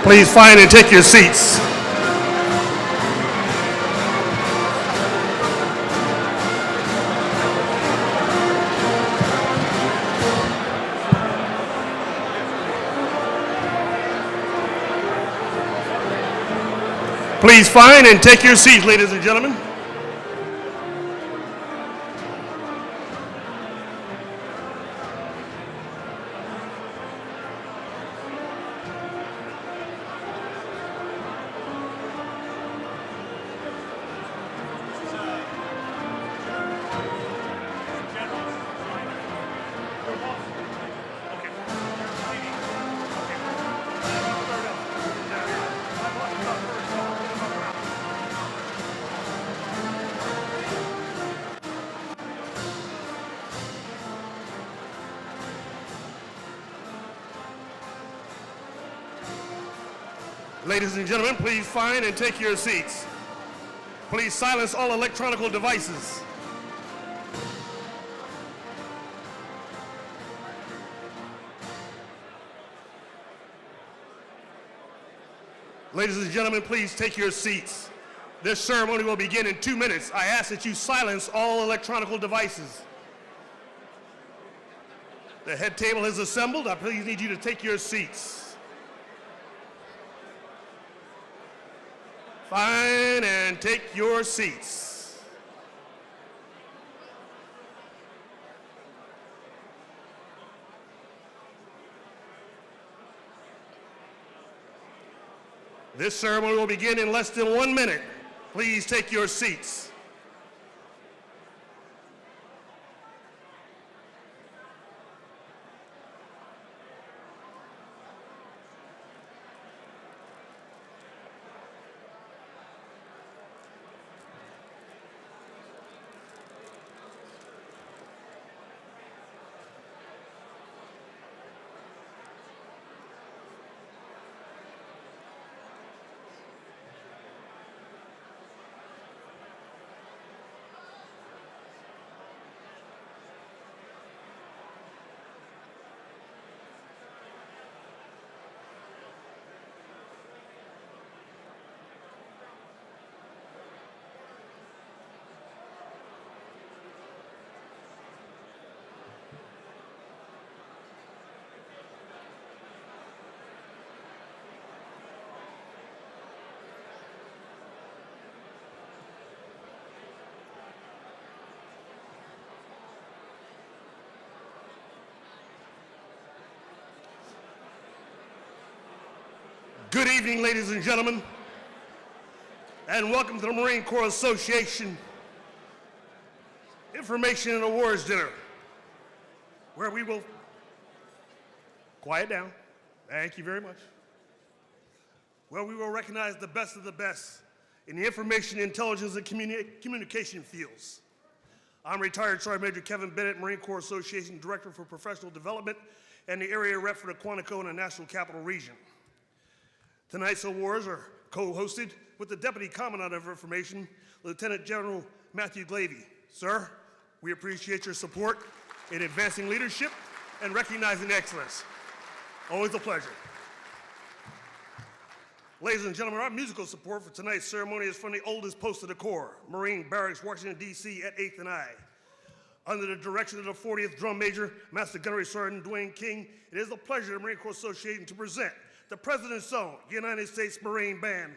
Please find and take your seats. Please find and take your seats, ladies and gentlemen. Ladies and gentlemen, please find and take your seats. Please silence all electronic devices. Ladies and gentlemen, please take your seats. This ceremony will begin in 2 minutes. I ask that you silence all electronic devices. The head table is assembled. I please need you to take your seats. Fine and take your seats. This ceremony will begin in less than 1 minute. Please take your seats. Good evening, ladies and gentlemen, and welcome to the Marine Corps Association Information and Awards Dinner, where we will, quiet down, thank you very much, where we will recognize the best of the best in the information, intelligence, and communication fields. I'm retired Sergeant Major Kevin Bennett, Marine Corps Association Director for Professional Development and the area rep for the Quantico and the National Capital Region. Tonight's awards are co-hosted with the Deputy Commandant of Information, Lieutenant General Matthew Glavey. Sir, we appreciate your support in advancing leadership and recognizing excellence. Always a pleasure. Ladies and gentlemen, our musical support for tonight's ceremony is from the oldest post of the Corps, Marine Barracks, Washington, D.C. at 8th and I. Under the direction of the 40th Drum Major, Master Gunnery Sergeant Dwayne King, it is a pleasure to the Marine Corps Association to present the President's Own United States Marine Band.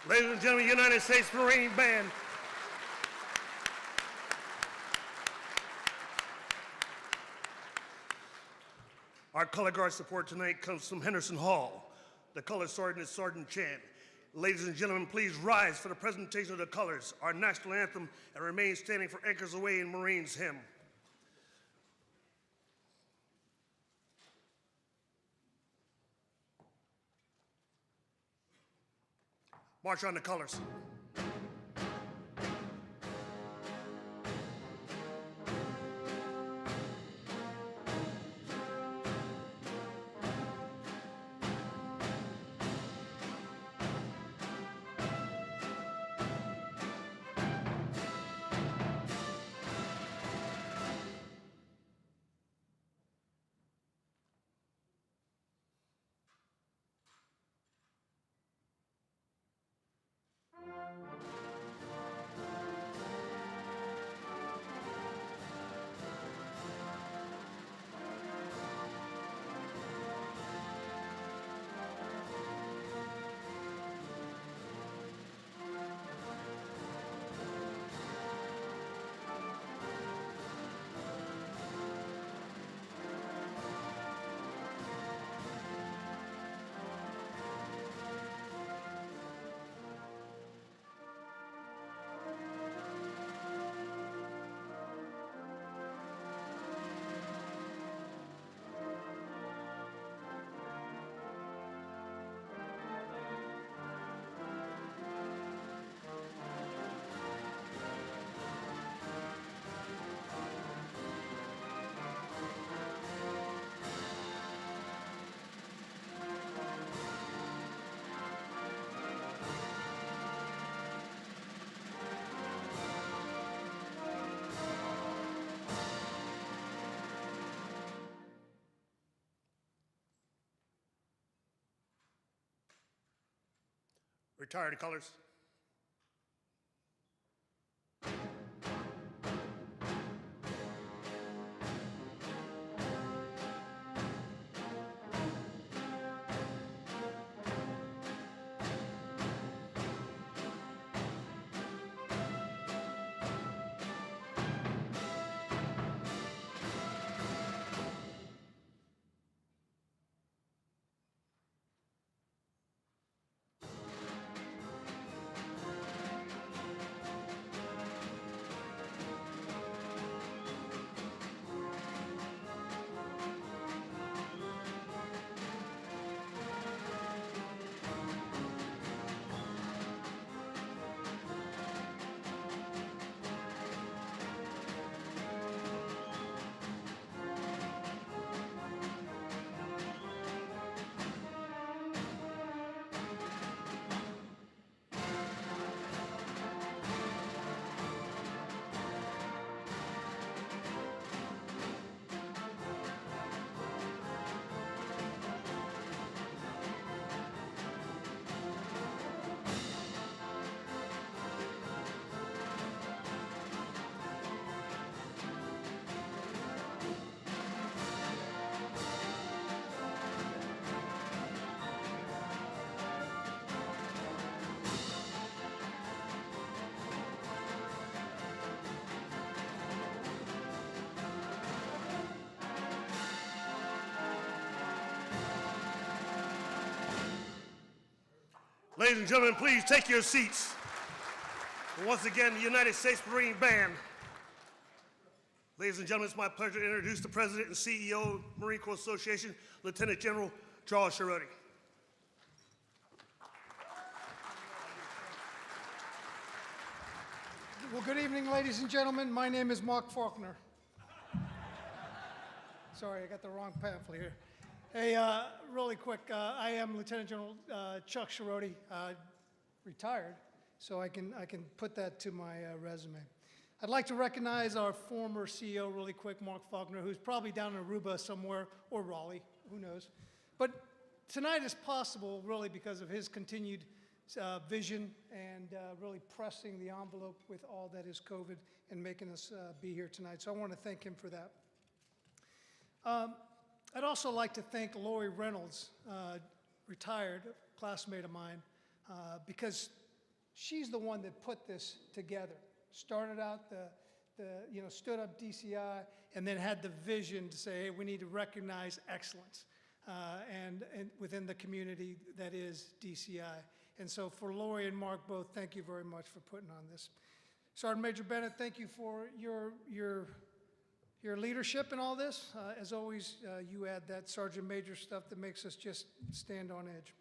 Ladies and gentlemen, United States Marine Band. Our color guard support tonight comes from Henderson Hall. The color sergeant is Sergeant Chan. Ladies and gentlemen, please rise for the presentation of the colors, our national anthem, and remain standing for Anchors Aweigh in Marines hymn. March on the colors. Retire the colors. Ladies and gentlemen, please take your seats. And once again, the United States Marine Band. Ladies and gentlemen, it's my pleasure to introduce the President and CEO of Marine Corps Association, Lieutenant General Charles Shea. Well, good evening, ladies and gentlemen. My name is Mark Faulkner. Sorry, I got the wrong pamphlet here. Hey, really quick, I am Lieutenant General Chuck Shea, retired, so I can put that to my resume. I'd like to recognize our former CEO really quick, Mark Faulkner, who's probably down in Aruba somewhere, or Raleigh, who knows. But tonight is possible really because of his continued vision and really pressing the envelope with all that is COVID and making us be here tonight. So I want to thank him for that. I'd also like to thank Lori Reynolds, retired, a classmate of mine, because she's the one that put this together. Started out stood up DCI, and then had the vision to say, hey, we need to recognize excellence and within the community that is DCI. And so for Lori and Mark both, thank you very much for putting on this. Sergeant Major Bennett, thank you for your leadership in all this. As always, you add that Sergeant Major stuff that makes us just stand on edge.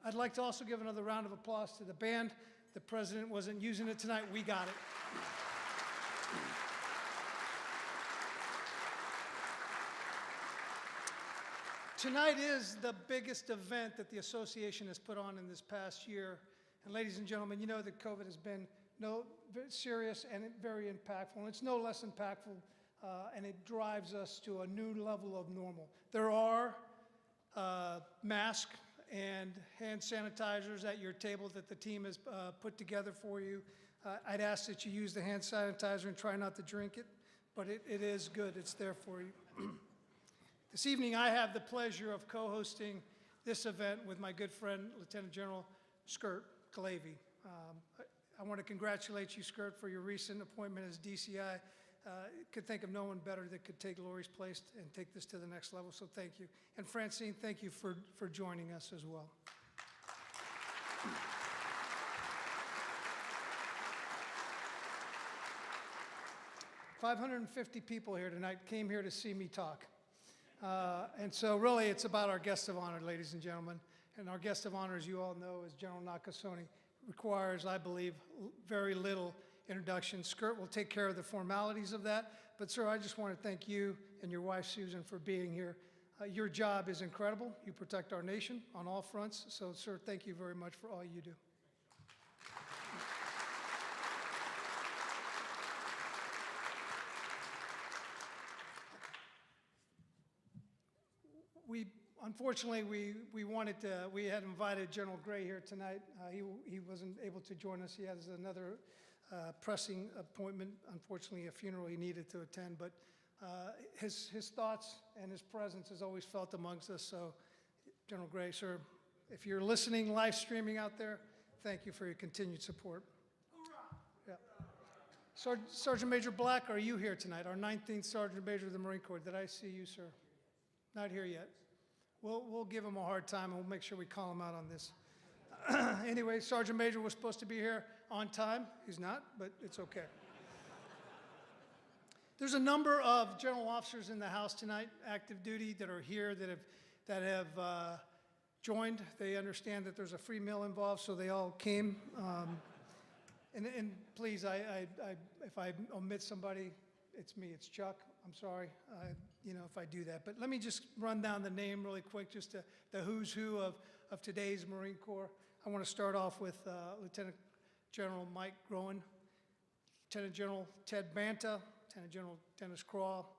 I'd like to also give another round of applause to the band. The president wasn't using it tonight. We got it. Tonight is the biggest event that the association has put on in this past year. And ladies and gentlemen, you know that COVID has been very serious and very impactful. And it's no less impactful, and it drives us to a new level of normal. There are masks and hand sanitizers at your table that the team has put together for you. I'd ask that you use the hand sanitizer and try not to drink it, but it is good. It's there for you. This evening, I have the pleasure of co-hosting this event with my good friend, Lieutenant General Skirt Kalavy. I want to congratulate you, Skirt, for your recent appointment as DCI. Could think of no one better that could take Lori's place and take this to the next level, so thank you. And Francine, thank you for joining us as well. 550 people here tonight came here to see me talk. And so really it's about our guest of honor, ladies and gentlemen. And our guest of honor, as you all know, is General Nakasone. Requires, I believe, very little introduction. Skirt will take care of the formalities of that. But sir, I just want to thank you and your wife, Susan, for being here. Your job is incredible. You protect our nation on all fronts. So sir, thank you very much for all you do. Unfortunately, we had invited General Gray here tonight. He wasn't able to join us. He has another pressing appointment, unfortunately a funeral he needed to attend, but his thoughts and his presence is always felt amongst us. So General Gray, sir, if you're listening, live streaming out there, thank you for your continued support. Yeah. Sergeant Major Black, are you here tonight? Our 19th Sergeant Major of the Marine Corps. Did I see you, sir? Not here yet. We'll give him a hard time, and we'll make sure we call him out on this. Anyway, Sergeant Major was supposed to be here on time. He's not, but it's okay. There's a number of general officers in the house tonight, active duty, that are here that have joined. They understand that there's a free meal involved, so they all came. And please, if I omit somebody, it's me. It's Chuck. I'm sorry, if I do that. But let me just run down the name really quick, just the who's who of today's Marine Corps. I want to start off with Lieutenant General Mike Groen, Lieutenant General Ted Banta, Lieutenant General Dennis Crawl,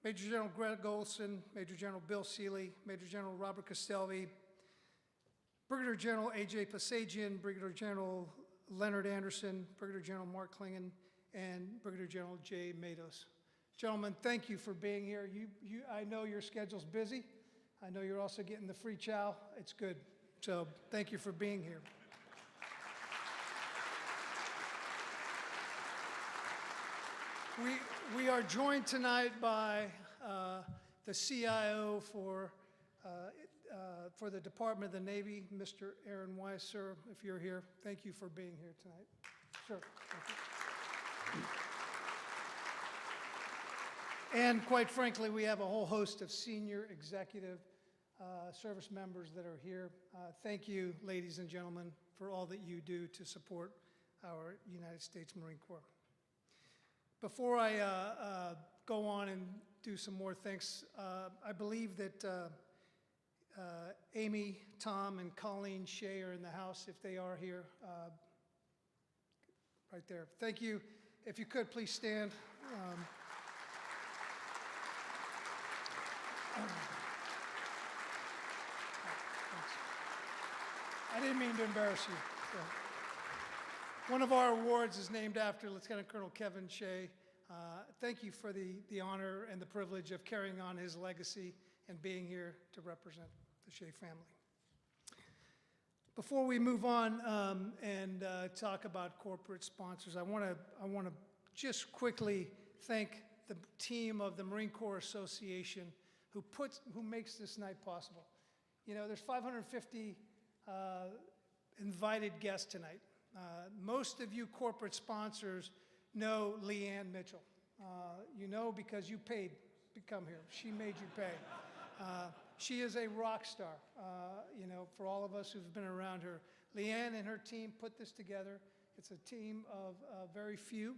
Major General Greg Olson, Major General Bill Seeley, Major General Robert Castelvi, Brigadier General A.J. Pasagian, Brigadier General Leonard Anderson, Brigadier General Mark Klingen, and Brigadier General Jay Matos. Gentlemen, thank you for being here. I know your schedule's busy. I know you're also getting the free chow. It's good. So thank you for being here. We are joined tonight by the CIO for the Department of the Navy, Mr. Aaron Weiss. Sir, if you're here, thank you for being here tonight. Sir, thank you. And quite frankly, we have a whole host of senior executive service members that are here. Thank you, ladies and gentlemen, for all that you do to support our United States Marine Corps. Before I go on and do some more thanks, I believe that Amy, Tom, and Colleen Shea are in the house, if they are here. Right there. Thank you. If you could, please stand. I didn't mean to embarrass you. So. One of our awards is named after Lieutenant Colonel Kevin Shea. Thank you for the honor and the privilege of carrying on his legacy and being here to represent the Shea family. Before we move on and talk about corporate sponsors, I want to just quickly thank the team of the Marine Corps Association who makes this night possible. You know, there's 550 invited guests tonight. Most of you corporate sponsors know Leanne Mitchell. You know because you paid to come here. She made you pay. She is a rock star, you know, for all of us who've been around her. Leanne and her team put this together. It's a team of very few,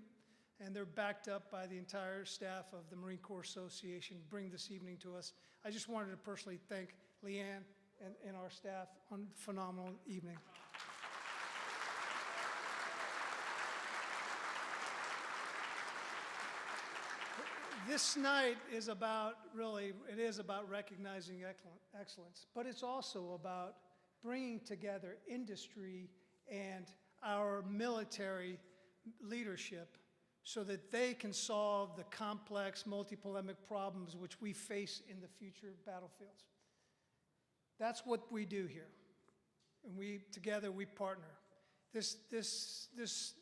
and they're backed up by the entire staff of the Marine Corps Association bring this evening to us. I just wanted to personally thank Leanne and our staff on a phenomenal evening. This night is about, really, it is about recognizing excellence, but it's also about bringing together industry and our military leadership so that they can solve the complex multi-polemic problems which we face in the future battlefields. That's what we do here, and together we partner. This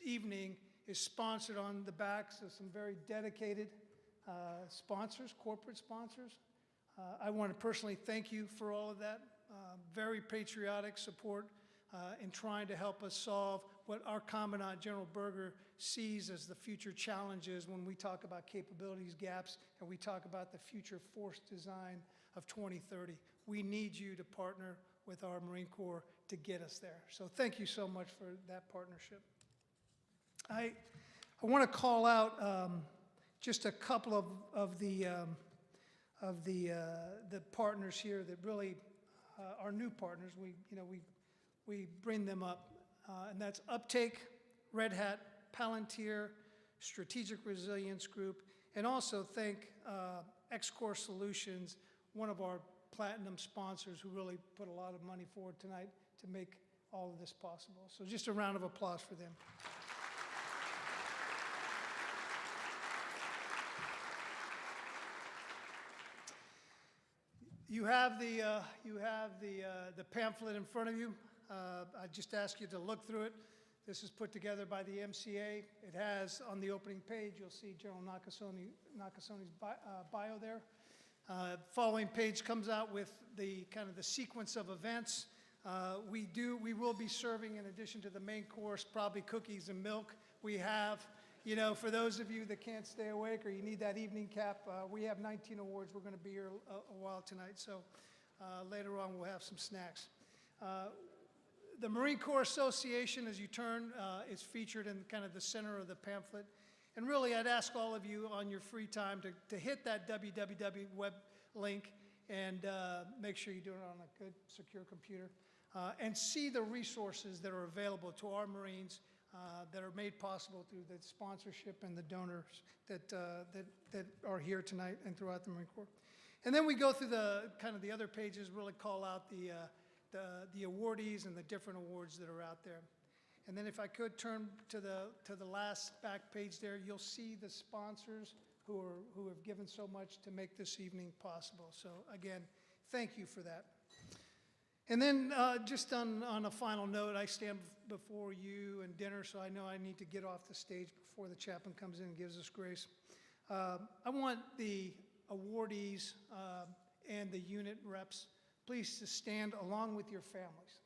evening is sponsored on the backs of some very dedicated sponsors, corporate sponsors. I want to personally thank you for all of that. Very patriotic support in trying to help us solve what our Commandant, General Berger, sees as the future challenges when we talk about capabilities gaps and we talk about the future force design of 2030. We need you to partner with our Marine Corps to get us there. So thank you so much for that partnership. I want to call out just a couple of the partners here that really are new partners. We bring them up, and that's Uptake, Red Hat, Palantir, Strategic Resilience Group, and also thank X-Corps Solutions, one of our platinum sponsors who really put a lot of money forward tonight to make all of this possible. So just a round of applause for them. You have the pamphlet in front of you. I just ask you to look through it. This is put together by the MCA. It has on the opening page, you'll see General Nakasone's bio there. Following page comes out with the kind of the sequence of events. We will be serving, in addition to the main course, probably cookies and milk. We have, you know, for those of you that can't stay awake or you need that evening cap, we have 19 awards. We're going to be here a while tonight, so later on we'll have some snacks. The Marine Corps Association, as you turn, is featured in kind of the center of the pamphlet. And really, I'd ask all of you on your free time to hit that www web link and make sure you do it on a good, secure computer, and see the resources that are available to our Marines that are made possible through the sponsorship and the donors that are here tonight and throughout the Marine Corps. And then we go through the kind of the other pages, really call out the awardees and the different awards that are out there. And then if I could turn to the last back page there, you'll see the sponsors who have given so much to make this evening possible. So again, thank you for that. And then just on a final note, I stand before you and dinner, so I know I need to get off the stage before the chaplain comes in and gives us grace. I want the awardees and the unit reps, please, to stand along with your families.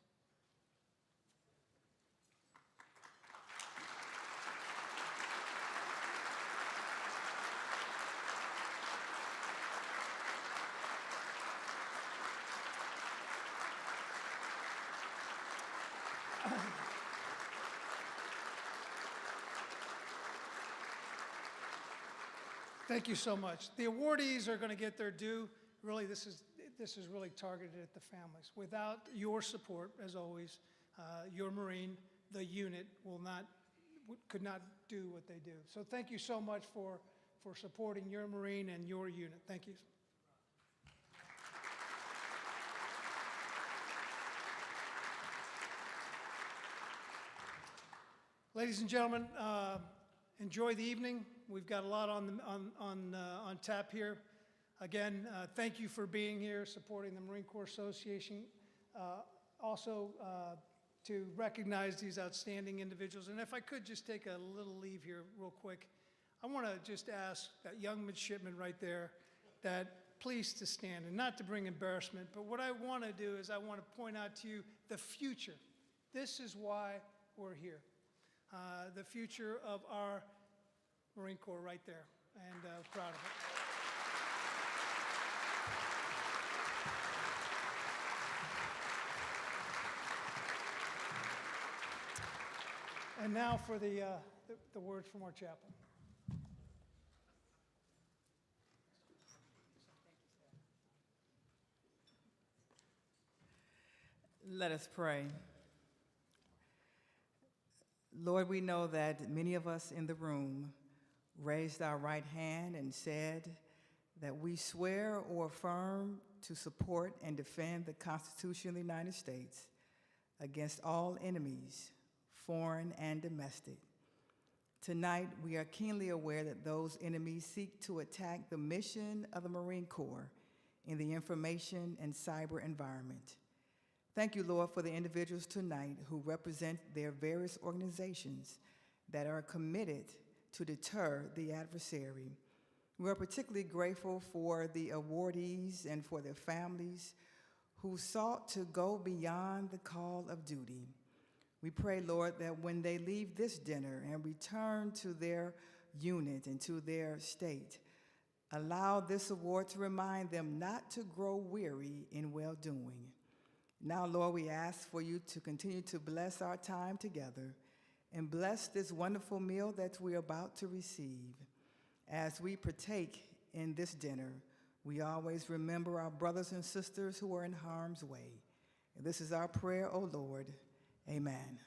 Thank you so much. The awardees are going to get their due. Really, this is really targeted at the families. Without your support, as always, your Marine, the unit, could not do what they do. So thank you so much for supporting your Marine and your unit. Thank you. Ladies and gentlemen, enjoy the evening. We've got a lot on tap here. Again, thank you for being here, supporting the Marine Corps Association. Also, to recognize these outstanding individuals. And if I could just take a little leave here real quick, I want to just ask that young midshipman right there that please to stand, and not to bring embarrassment, but what I want to do is I want to point out to you the future. This is why we're here. The future of our Marine Corps right there, and proud of it. And now for the words from our chaplain. Let us pray. Lord, we know that many of us in the room raised our right hand and said that we swear or affirm to support and defend the Constitution of the United States against all enemies, foreign and domestic. Tonight, we are keenly aware that those enemies seek to attack the mission of the Marine Corps in the information and cyber environment. Thank you, Lord, for the individuals tonight who represent their various organizations that are committed to deter the adversary. We are particularly grateful for the awardees and for their families who sought to go beyond the call of duty. We pray, Lord, that when they leave this dinner and return to their unit and to their state, allow this award to remind them not to grow weary in well-doing. Now, Lord, we ask for you to continue to bless our time together and bless this wonderful meal that we're about to receive. As we partake in this dinner, we always remember our brothers and sisters who are in harm's way. And this is our prayer, O Lord. Amen.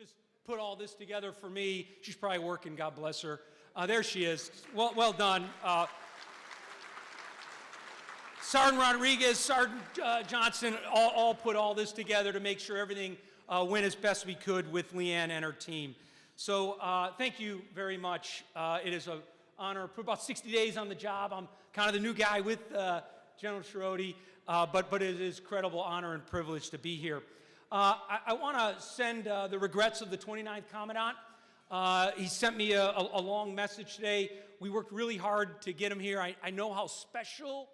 just put all this together for me. She's probably working, God bless her. There she is. Well done. Sergeant Rodriguez, Sergeant Johnson all put all this together to make sure everything went as best we could with Leanne and her team. So thank you very much. It is an honor. For about 60 days on the job, I'm kind of the new guy with General Schirodi, but it is a credible honor and privilege to be here. I want to send the regrets of the 29th Commandant. He sent me a long message today. We worked really hard to get him here. I know how special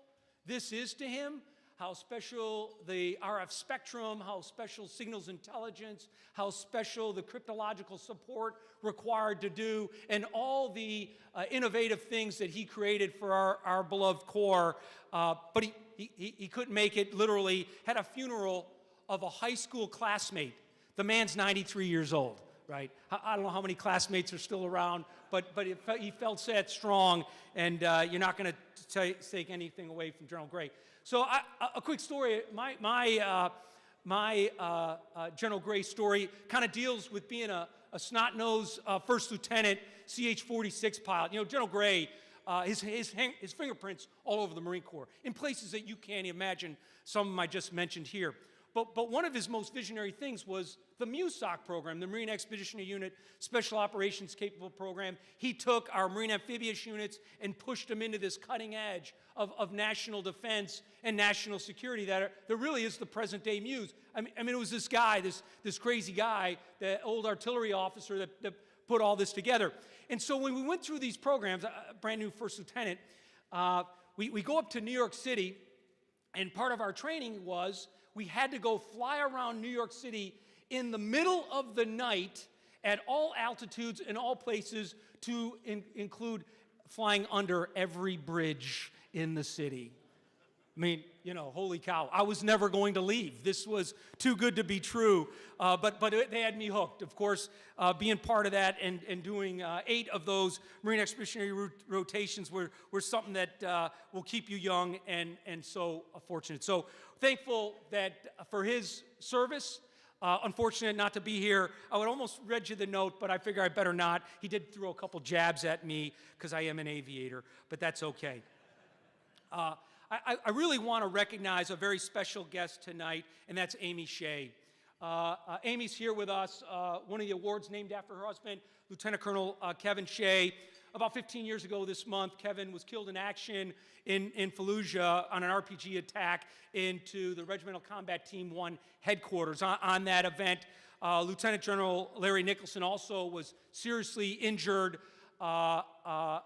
this is to him, how special the RF spectrum, how special signals intelligence, how special the cryptological support required to do, and all the innovative things that he created for our beloved Corps. But he couldn't make it, literally, had a funeral of a high school classmate. The man's 93 years old, right? I don't know how many classmates are still around, but he felt that strong, and you're not going to take anything away from General Gray. So a quick story. My General Gray story kind of deals with being a snot-nosed first lieutenant, CH-46 pilot. You know, General Gray, his fingerprints all over the Marine Corps, in places that you can't imagine, some of them I just mentioned here. But one of his most visionary things was the MUSOC program, the Marine Expeditionary Unit Special Operations Capable Program. He took our Marine amphibious units and pushed them into this cutting edge of national defense and national security that really is the present-day Muse. I mean, it was this guy, this crazy guy, the old artillery officer that put all this together. And so when we went through these programs, brand new first lieutenant, we go up to New York City, and part of our training was we had to go fly around New York City in the middle of the night at all altitudes and all places to include flying under every bridge in the city. I mean, you know, holy cow. I was never going to leave. This was too good to be true. But they had me hooked. Of course, being part of that and doing 8 of those Marine Expeditionary rotations were something that will keep you young and so fortunate. So thankful that for his service. Unfortunate not to be here. I would almost read you the note, but I figure I better not. He did throw a couple jabs at me because I am an aviator, but that's okay. I really want to recognize a very special guest tonight, and that's Amy Shea. Amy's here with us. One of the awards named after her husband, Lieutenant Colonel Kevin Shea. About 15 years ago this month, Kevin was killed in action in Fallujah on an RPG attack into the Regimental Combat Team 1 headquarters. On that event, Lieutenant General Larry Nicholson also was seriously injured. Matter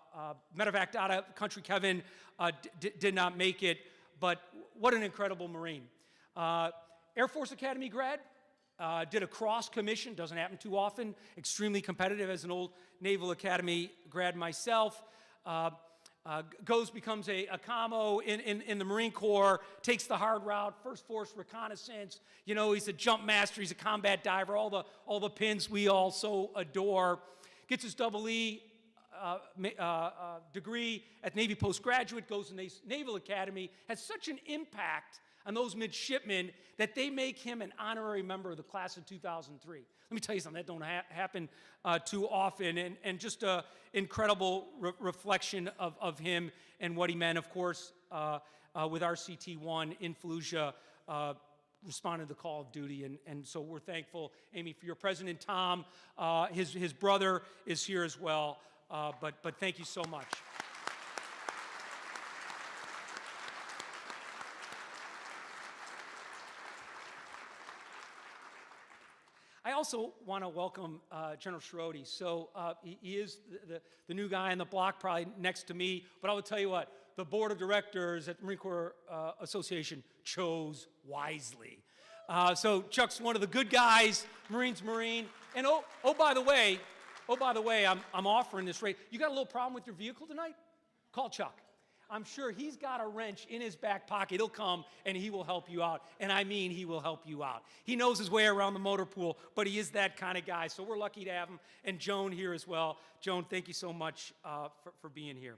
of fact, out of country, Kevin did not make it, but what an incredible Marine. Air Force Academy grad, did a cross commission, doesn't happen too often, extremely competitive as an old Naval Academy grad myself. Becomes a commo in the Marine Corps, takes the hard route, first force reconnaissance. You know, he's a jump master, he's a combat diver, all the pins we all so adore. Gets his EE degree at Navy postgraduate, goes to Naval Academy, has such an impact on those midshipmen that they make him an honorary member of the class of 2003. Let me tell you something, that don't happen too often, and just an incredible reflection of him and what he meant, of course, with RCT-1 in Fallujah, responded to the call of duty, and so we're thankful, Amy, for your President Tom. His brother is here as well, but thank you so much. I also want to welcome General Schirodi. So he is the new guy on the block, probably next to me. But I will tell you what, the board of directors at the Marine Corps Association chose wisely. So Chuck's one of the good guys, Marine's Marine. And by the way, I'm offering this rate. You got a little problem with your vehicle tonight? Call Chuck. I'm sure he's got a wrench in his back pocket. He'll come and he will help you out. And I mean, he will help you out. He knows his way around the motor pool, but he is that kind of guy. So we're lucky to have him. And Joan here as well. Joan, thank you so much for being here.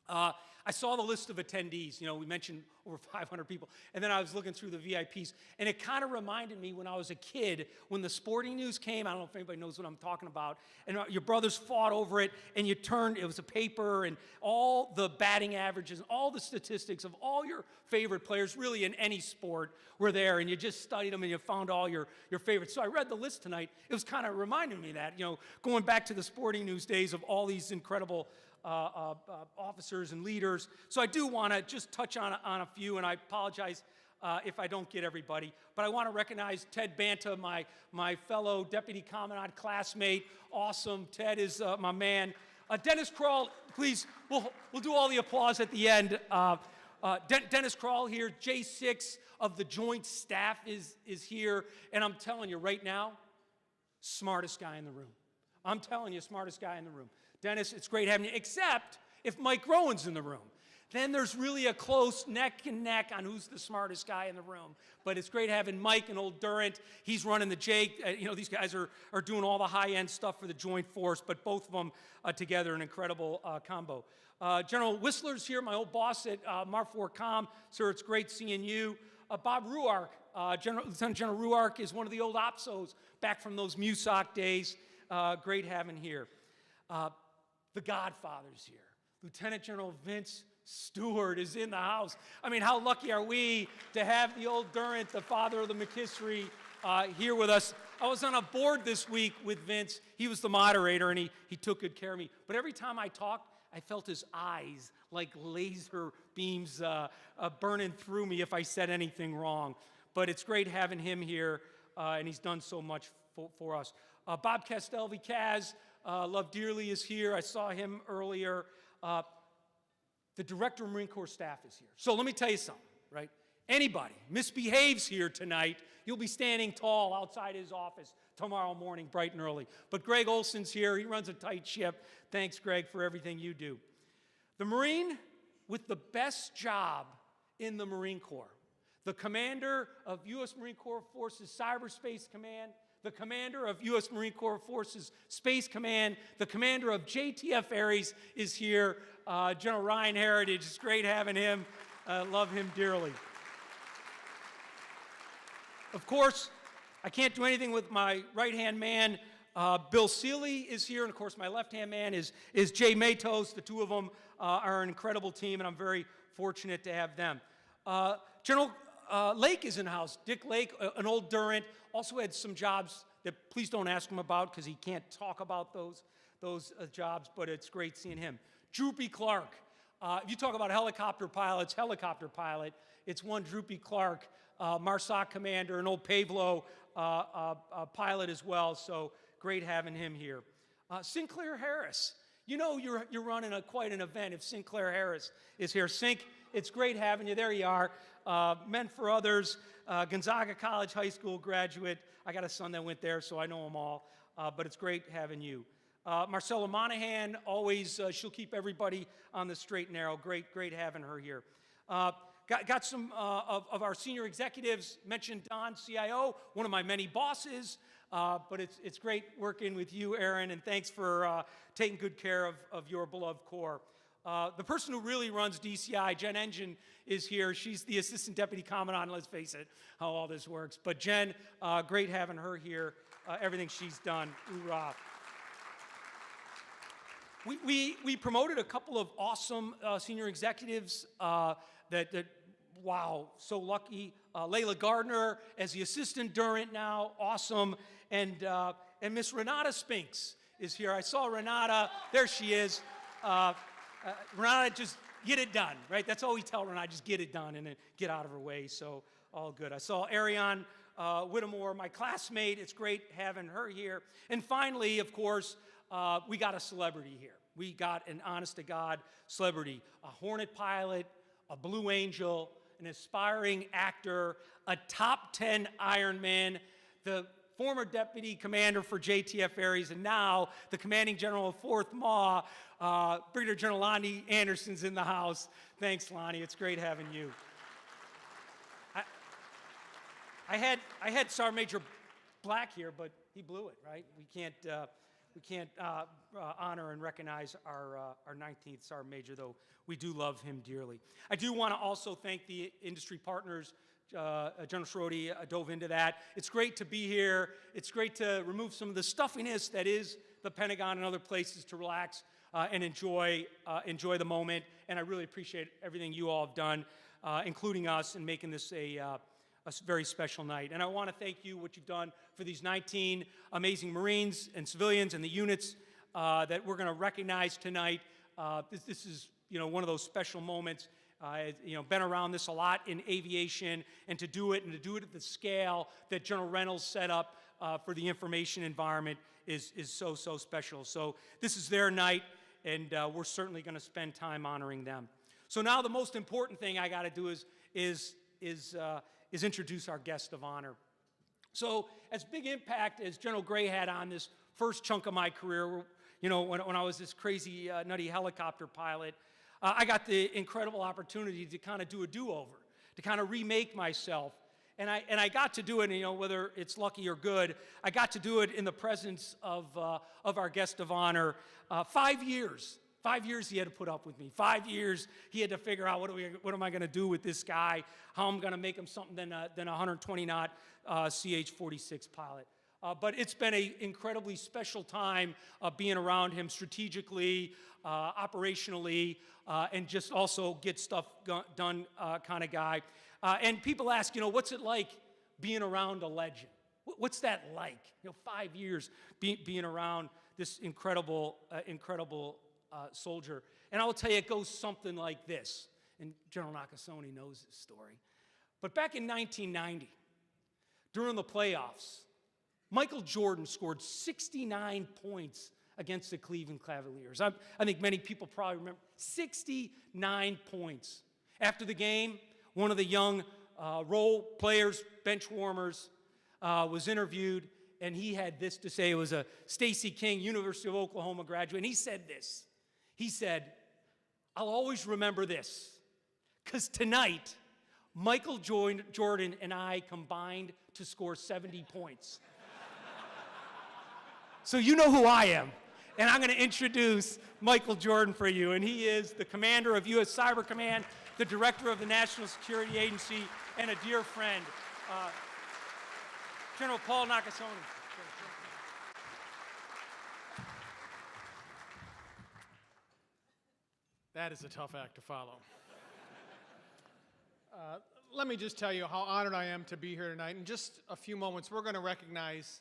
I saw the list of attendees. You know, we mentioned over 500 people. And then I was looking through the VIPs. And it kind of reminded me when I was a kid, when the sporting news came. I don't know if anybody knows what I'm talking about. And your brothers fought over it. And you turned, it was a paper. And all the batting averages, all the statistics of all your favorite players, really in any sport, were there. And you just studied them and you found all your favorites. So I read the list tonight. It was kind of reminding me of that, you know, going back to the sporting news days of all these incredible officers and leaders. So I do want to just touch on a few, and I apologize if I don't get everybody. But I want to recognize Ted Banta, my fellow Deputy Commandant classmate. Awesome. Ted is my man. Dennis Kroll, please, we'll do all the applause at the end. Dennis Kroll here, J6 of the Joint Staff is here. And I'm telling you right now, smartest guy in the room. I'm telling you, smartest guy in the room. Dennis, it's great having you, except if Mike Rowan's in the room. Then there's really a close neck and neck on who's the smartest guy in the room. But it's great having Mike and old Durant. He's running the Jake. You know, these guys are doing all the high-end stuff for the Joint Force, but both of them together, an incredible combo. General Whistler's here, my old boss at Mar4 Com. Sir, it's great seeing you. Bob Ruark, Lieutenant General Ruark is one of the old OPSOs back from those MUSOC days. Great having here. The Godfather's here. Lieutenant General Vince Stewart is in the house. I mean, how lucky are we to have the old Durant, the father of the McKissery, here with us. I was on a board this week with Vince. He was the moderator, and he took good care of me. But every time I talked, I felt his eyes like laser beams burning through me if I said anything wrong. But it's great having him here, and he's done so much for us. Bob Castelvi, Kaz, love dearly, is here. I saw him earlier. The Director of Marine Corps Staff is here. So let me tell you something, right? Anybody misbehaves here tonight, you'll be standing tall outside his office tomorrow morning, bright and early. But Greg Olson's here. He runs a tight ship. Thanks, Greg, for everything you do. The Marine with the best job in the Marine Corps, the commander of U.S. Marine Corps Forces Cyberspace Command, the commander of U.S. Marine Corps Forces Space Command, the commander of JTF Ares is here. General Ryan Heritage, it's great having him. Love him dearly. Of course, I can't do anything with my right-hand man. Bill Seeley is here, and of course my left-hand man is Jay Matos. The two of them are an incredible team, and I'm very fortunate to have them. General Lake is in the house. Dick Lake, an old Durant, also had some jobs that please don't ask him about because he can't talk about those jobs, but it's great seeing him. Droopy Clark. If you talk about helicopter pilot, it's one Droopy Clark, MARSOC commander, an old Pavlo pilot as well, so great having him here. Sinclair Harris. You know you're running quite an event if Sinclair Harris is here. Sink, it's great having you. There you are. Meant for Others, Gonzaga College High School graduate. I got a son that went there, so I know them all. But it's great having you. Marcella Monahan, always, she'll keep everybody on the straight and narrow. Great having her here. Got some of our senior executives. Mentioned Don, CIO, one of my many bosses. But it's great working with you, Aaron, and thanks for taking good care of your beloved Corps. The person who really runs DCI, Jen Engine, is here. She's the Assistant Deputy Commandant. Let's face it, how all this works. But Jen, great having her here. Everything she's done, hoorah. We promoted a couple of awesome senior executives that wow, so lucky. Layla Gardner as the Assistant Durant now, awesome. And Miss Renata Spinks is here. I saw Renata, there she is. Renata, just get it done, right? That's all we tell Renata, just get it done and then get out of her way, so all good. I saw Ariane Whittemore, my classmate. It's great having her here. And finally, of course, we got a celebrity here. We got an honest-to-God celebrity, a Hornet pilot, a Blue Angel, an aspiring actor, a top 10 Ironman, the former deputy commander for JTF Ares, and now the commanding general of 4th MAW, Brigadier General Lonnie Anderson's in the house. Thanks, Lonnie. It's great having you. I had Sergeant Major Black here, but he blew it, right? we can't honor and recognize our 19th Sergeant Major, though we do love him dearly. I do want to also thank the industry partners. General Schroeder dove into that. It's great to be here. It's great to remove some of the stuffiness that is the Pentagon and other places to relax and enjoy the moment. And I really appreciate everything you all have done, including us, in making this a very special night. And I want to thank you, what you've done for these 19 amazing Marines and civilians and the units that we're going to recognize tonight. This is, one of those special moments. Been around this a lot in aviation, and to do it at the scale that General Reynolds set up for the information environment is so special. So this is their night, and we're certainly going to spend time honoring them. So now the most important thing I got to do is introduce our guest of honor. So as big impact as General Gray had on this first chunk of my career, when I was this crazy nutty helicopter pilot, I got the incredible opportunity to kind of do a do-over, to kind of remake myself. And I got to do it, whether it's lucky or good, I got to do it in the presence of our guest of honor. 5 years. 5 years he had to put up with me. 5 years he had to figure out what am I going to do with this guy, how I'm going to make him something than a 120-knot CH-46 pilot. But it's been an incredibly special time being around him strategically, operationally, and just also get stuff done kind of guy. And people ask, what's it like being around a legend? What's that like? 5 years being around this incredible soldier. And I will tell you, it goes something like this. And General Nakasone knows this story. But back in 1990, during the playoffs, Michael Jordan scored 69 points against the Cleveland Cavaliers. I think many people probably remember 69 points. After the game, one of the young role players, bench warmers, was interviewed, and he had this to say. It was a Stacey King, University of Oklahoma graduate, and he said this. He said, "I'll always remember this, because tonight, Michael Jordan and I combined to score 70 points." So you know who I am. And I'm going to introduce Michael Jordan for you. And he is the commander of U.S. Cyber Command, the director of the National Security Agency, and a dear friend, General Paul Nakasone. That is a tough act to follow. Let me just tell you how honored I am to be here tonight. In just a few moments, we're going to recognize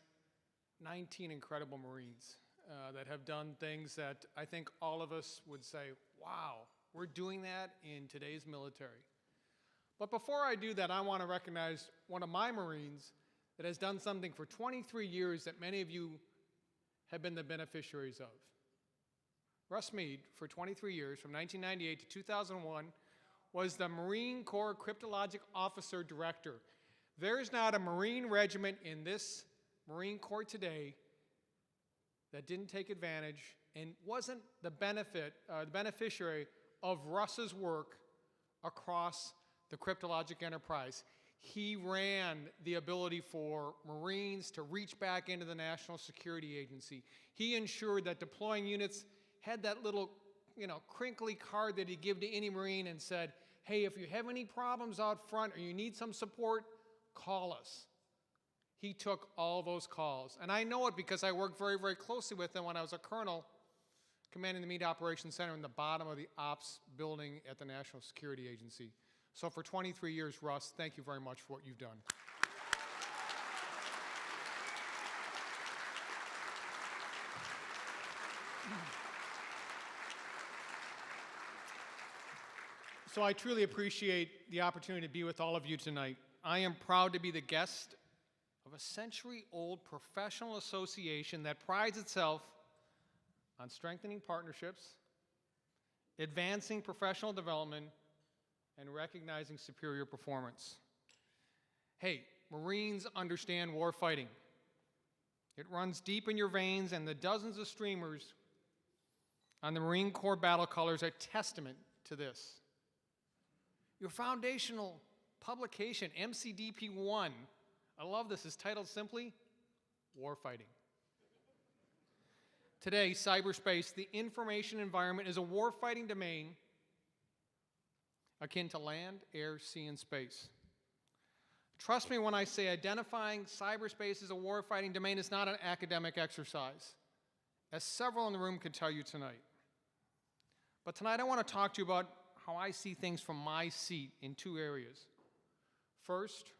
19 incredible Marines that have done things that I think all of us would say, wow, we're doing that in today's military. But before I do that, I want to recognize one of my Marines that has done something for 23 years that many of you have been the beneficiaries of. Russ Meade, for 23 years, from 1998 to 2001, was the Marine Corps Cryptologic Officer Director. There is not a Marine regiment in this Marine Corps today that didn't take advantage and wasn't the beneficiary of Russ's work across the cryptologic enterprise. He ran the ability for Marines to reach back into the National Security Agency. He ensured that deploying units had that little, crinkly card that he'd give to any Marine and said, hey, if you have any problems out front or you need some support, call us. He took all those calls. And I know it because I worked very, very closely with him when I was a colonel commanding the Meade Operations Center in the bottom of the ops building at the National Security Agency. So for 23 years, Russ, thank you very much for what you've done. So I truly appreciate the opportunity to be with all of you tonight. I am proud to be the guest of a century-old professional association that prides itself on strengthening partnerships, advancing professional development, and recognizing superior performance. Hey, Marines understand war fighting. It runs deep in your veins, and the dozens of streamers on the Marine Corps battle colors are testament to this. Your foundational publication, MCDP-1, I love this, is titled simply, Warfighting. Today, cyberspace, the information environment, is a warfighting domain akin to land, air, sea, and space. Trust me when I say identifying cyberspace as a warfighting domain is not an academic exercise, as several in the room could tell you tonight. But tonight I want to talk to you about how I see things from my seat in two areas. First,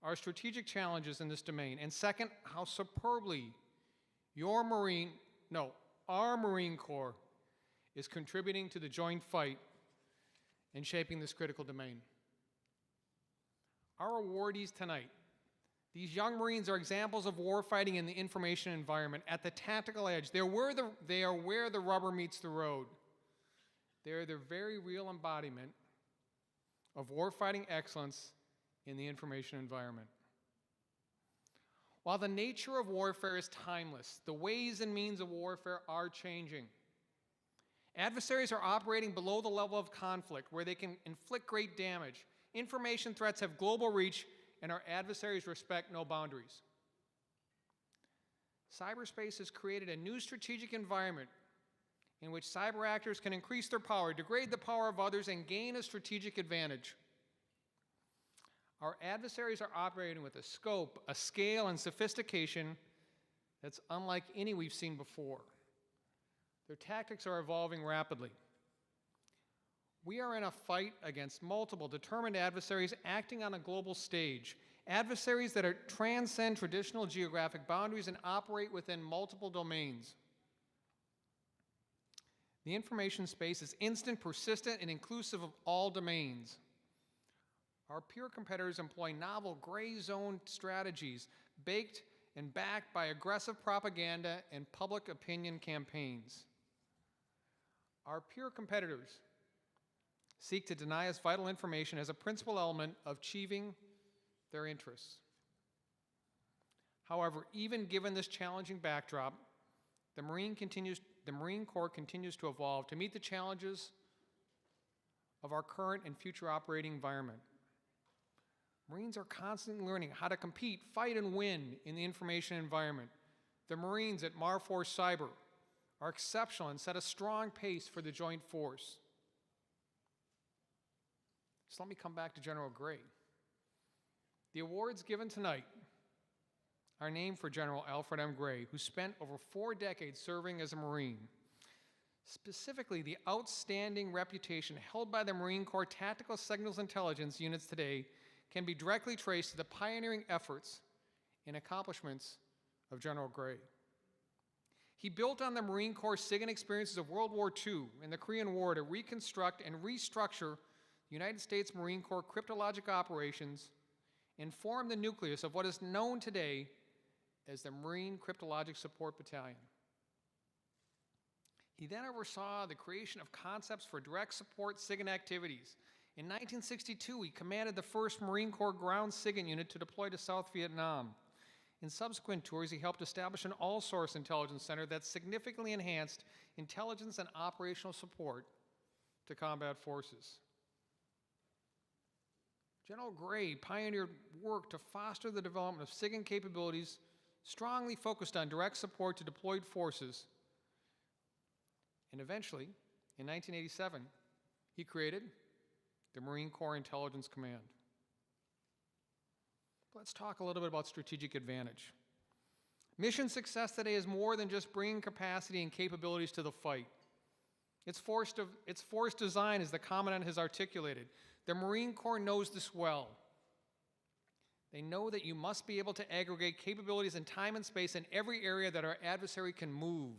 our strategic challenges in this domain, and second, how superbly our Marine Corps is contributing to the joint fight and shaping this critical domain. Our awardees tonight, these young Marines, are examples of warfighting in the information environment at the tactical edge. They are where the rubber meets the road. They are the very real embodiment of warfighting excellence in the information environment. While the nature of warfare is timeless, the ways and means of warfare are changing. Adversaries are operating below the level of conflict where they can inflict great damage. Information threats have global reach, and our adversaries respect no boundaries. Cyberspace has created a new strategic environment in which cyber actors can increase their power, degrade the power of others, and gain a strategic advantage. Our adversaries are operating with a scope, a scale, and sophistication that's unlike any we've seen before. Their tactics are evolving rapidly. We are in a fight against multiple determined adversaries acting on a global stage, adversaries that transcend traditional geographic boundaries and operate within multiple domains. The information space is instant, persistent, and inclusive of all domains. Our peer competitors employ novel gray zone strategies baked and backed by aggressive propaganda and public opinion campaigns. Our peer competitors seek to deny us vital information as a principal element of achieving their interests. However, even given this challenging backdrop, the Marine Corps continues to evolve to meet the challenges of our current and future operating environment. Marines are constantly learning how to compete, fight, and win in the information environment. The Marines at Marforce Cyber are exceptional and set a strong pace for the joint force. So let me come back to General Gray. The awards given tonight are named for General Alfred M. Gray, who spent over 4 decades serving as a Marine. Specifically, the outstanding reputation held by the Marine Corps Tactical Signals Intelligence units today can be directly traced to the pioneering efforts and accomplishments of General Gray. He built on the Marine Corps SIGINT experiences of World War II and the Korean War to reconstruct and restructure the United States Marine Corps cryptologic operations and form the nucleus of what is known today as the Marine Cryptologic Support Battalion. He then oversaw the creation of concepts for direct support SIGINT activities. In 1962, he commanded the 1st Marine Corps Ground SIGINT unit to deploy to South Vietnam. In subsequent tours, he helped establish an all-source intelligence center that significantly enhanced intelligence and operational support to combat forces. General Gray pioneered work to foster the development of SIGINT capabilities strongly focused on direct support to deployed forces. And eventually, in 1987, he created the Marine Corps Intelligence Command. Let's talk a little bit about strategic advantage. Mission success today is more than just bringing capacity and capabilities to the fight. It's force design, as the Commandant has articulated. The Marine Corps knows this well. They know that you must be able to aggregate capabilities in time and space in every area that our adversary can move.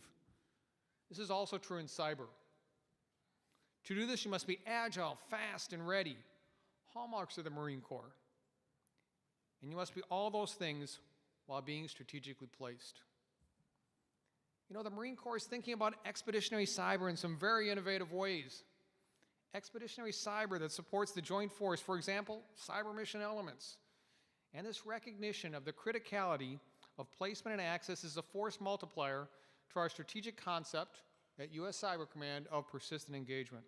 This is also true in cyber. To do this, you must be agile, fast, and ready. Hallmarks of the Marine Corps. And you must be all those things while being strategically placed. You know, the Marine Corps is thinking about expeditionary cyber in some very innovative ways. Expeditionary cyber that supports the joint force, for example, cyber mission elements. And this recognition of the criticality of placement and access is a force multiplier to our strategic concept at U.S. Cyber Command of persistent engagement.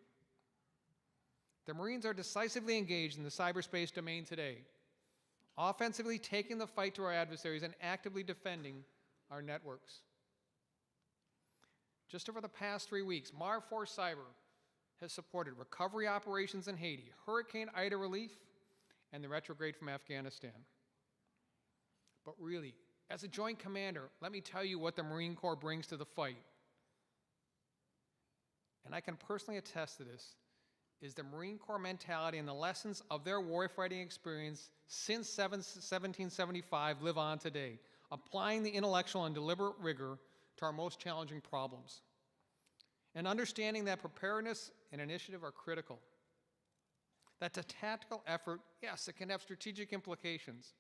The Marines are decisively engaged in the cyberspace domain today, offensively taking the fight to our adversaries and actively defending our networks. Just over the past 3 weeks, Mar4 Cyber has supported recovery operations in Haiti, Hurricane Ida relief, and the retrograde from Afghanistan. But really, as a Joint Commander, let me tell you what the Marine Corps brings to the fight. And I can personally attest to this, is the Marine Corps mentality and the lessons of their warfighting experience since 1775 live on today, applying the intellectual and deliberate rigor to our most challenging problems. And understanding that preparedness and initiative are critical. That a tactical effort, yes, it can have strategic implications.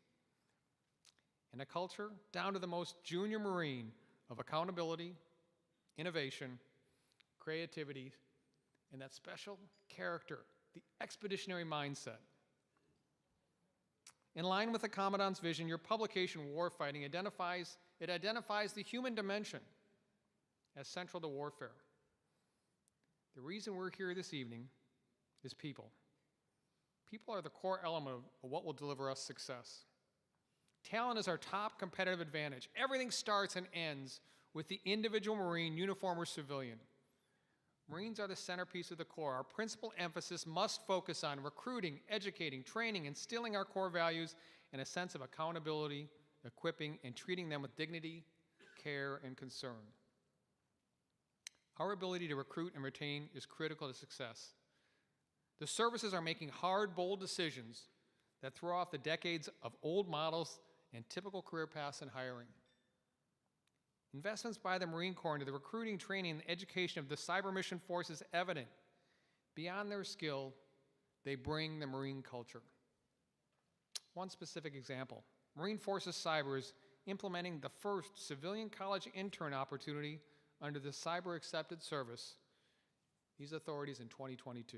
And a culture down to the most junior Marine of accountability, innovation, creativity, and that special character, the expeditionary mindset. In line with the Commandant's vision, your publication, Warfighting, identifies the human dimension as central to warfare. The reason we're here this evening is people. People are the core element of what will deliver us success. Talent is our top competitive advantage. Everything starts and ends with the individual Marine, uniform or civilian. Marines are the centerpiece of the Corps. Our principal emphasis must focus on recruiting, educating, training, instilling our core values and a sense of accountability, equipping, and treating them with dignity, care, and concern. Our ability to recruit and retain is critical to success. The services are making hard, bold decisions that throw off the decades of old models and typical career paths in hiring. Investments by the Marine Corps into the recruiting, training, and education of the cyber mission force is evident. Beyond their skill, they bring the Marine culture. One specific example, Marine Forces Cyber is implementing the first civilian college intern opportunity under the Cyber Accepted Service, these authorities in 2022.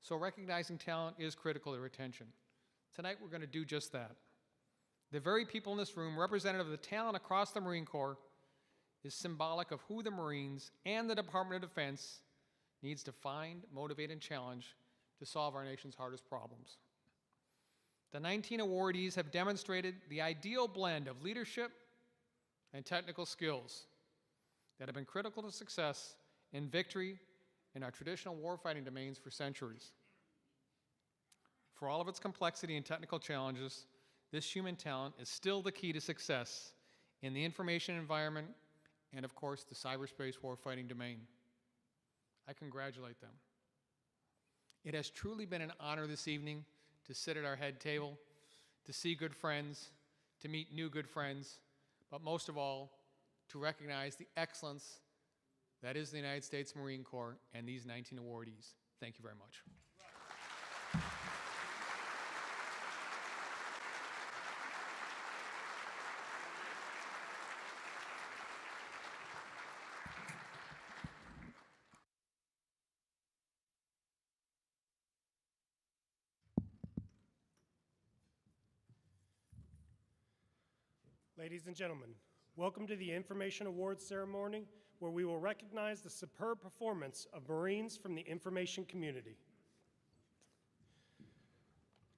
So recognizing talent is critical to retention. Tonight we're going to do just that. The very people in this room, representative of the talent across the Marine Corps, is symbolic of who the Marines and the Department of Defense needs to find, motivate, and challenge to solve our nation's hardest problems. The 19 awardees have demonstrated the ideal blend of leadership and technical skills that have been critical to success and victory in our traditional warfighting domains for centuries. For all of its complexity and technical challenges, this human talent is still the key to success in the information environment and, of course, the cyberspace warfighting domain. I congratulate them. It has truly been an honor this evening to sit at our head table, to see good friends, to meet new good friends, but most of all, to recognize the excellence that is the United States Marine Corps and these 19 awardees. Thank you very much. Ladies and gentlemen, welcome to the Information Awards Ceremony, where we will recognize the superb performance of Marines from the information community.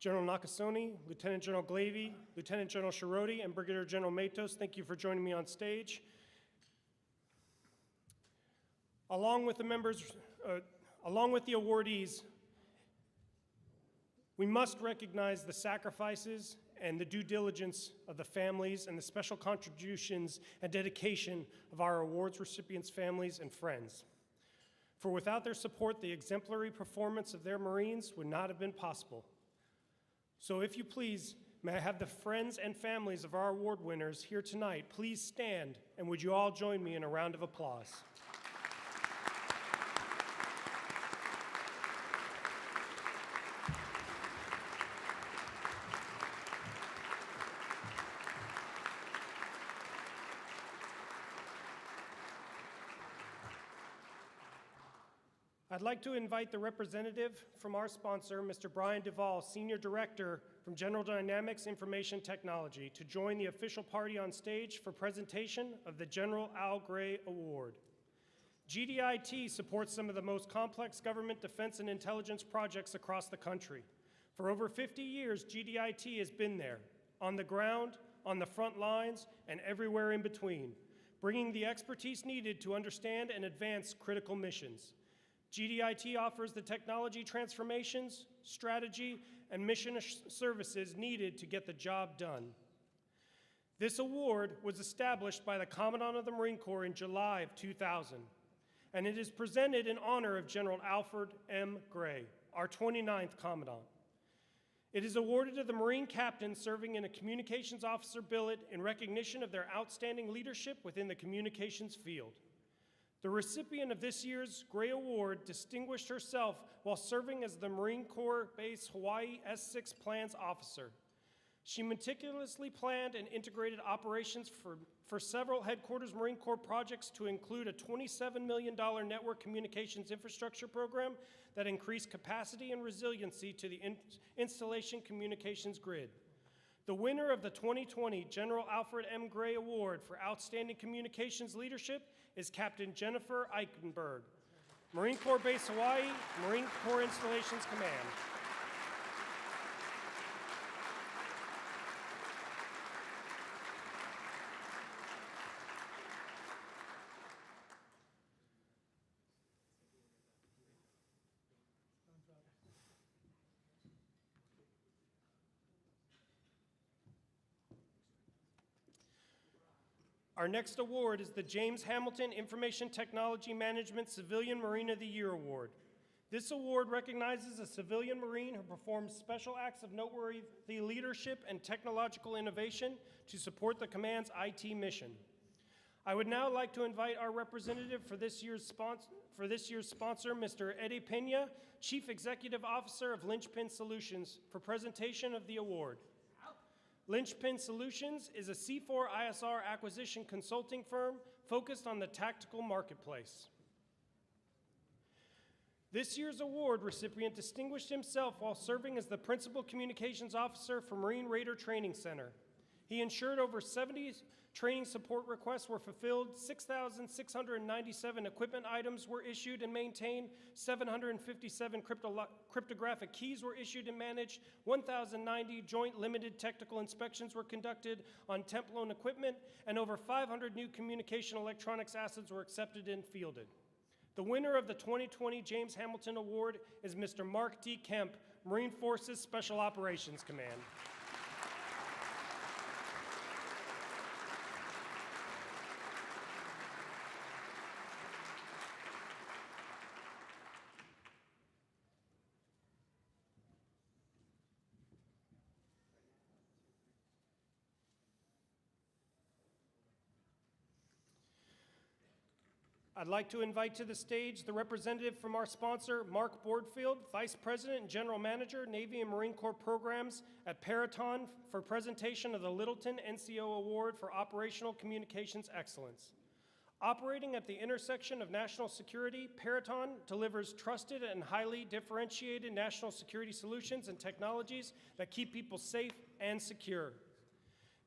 General Nakasone, Lieutenant General Glavy, Lieutenant General Shiroti, and Brigadier General Matos, thank you for joining me on stage. Along with the awardees, we must recognize the sacrifices and the due diligence of the families and the special contributions and dedication of our awards recipients' families and friends. For without their support, the exemplary performance of their Marines would not have been possible. So if you please, may I have the friends and families of our award winners here tonight please stand, and would you all join me in a round of applause? I'd like to invite the representative from our sponsor, Mr. Brian Duvall, Senior Director from General Dynamics Information Technology, to join the official party on stage for presentation of the General Al Gray Award. GDIT supports some of the most complex government defense and intelligence projects across the country. For over 50 years, GDIT has been there, on the ground, on the front lines, and everywhere in between, bringing the expertise needed to understand and advance critical missions. GDIT offers the technology transformations, strategy, and mission services needed to get the job done. This award was established by the Commandant of the Marine Corps in July of 2000, and it is presented in honor of General Alfred M. Gray, our 29th Commandant. It is awarded to the Marine captains serving in a communications officer billet in recognition of their outstanding leadership within the communications field. The recipient of this year's Gray Award distinguished herself while serving as the Marine Corps Base Hawaii S-6 Plans Officer. She meticulously planned and integrated operations for several headquarters Marine Corps projects to include a $27 million network communications infrastructure program that increased capacity and resiliency to the installation communications grid. The winner of the 2020 General Alfred M. Gray Award for Outstanding Communications Leadership is Captain Jennifer Eichenberg, Marine Corps Base Hawaii, Marine Corps Installations Command. Our next award is the James Hamilton Information Technology Management Civilian Marine of the Year Award. This award recognizes a civilian Marine who performs special acts of noteworthy leadership and technological innovation to support the command's IT mission. I would now like to invite our representative for this year's sponsor, Mr. Eddie Pena, Chief Executive Officer of Linchpin Solutions, for presentation of the award. Linchpin Solutions is a C4ISR acquisition consulting firm focused on the tactical marketplace. This year's award recipient distinguished himself while serving as the Principal Communications Officer for Marine Raider Training Center. He ensured over 70 training support requests were fulfilled, 6,697 equipment items were issued and maintained, 757 cryptographic keys were issued and managed, 1,090 joint limited technical inspections were conducted on temp-loan equipment, and over 500 new communication electronics assets were accepted and fielded. The winner of the 2020 James Hamilton Award is Mr. Mark D. Kemp, Marine Forces Special Operations Command. I'd like to invite to the stage the representative from our sponsor, Mark Boardfield, Vice President and General Manager, Navy and Marine Corps Programs at Peraton, for presentation of the Littleton NCO Award for Operational Communications Excellence. Operating at the intersection of national security, Peraton delivers trusted and highly differentiated national security solutions and technologies that keep people safe and secure.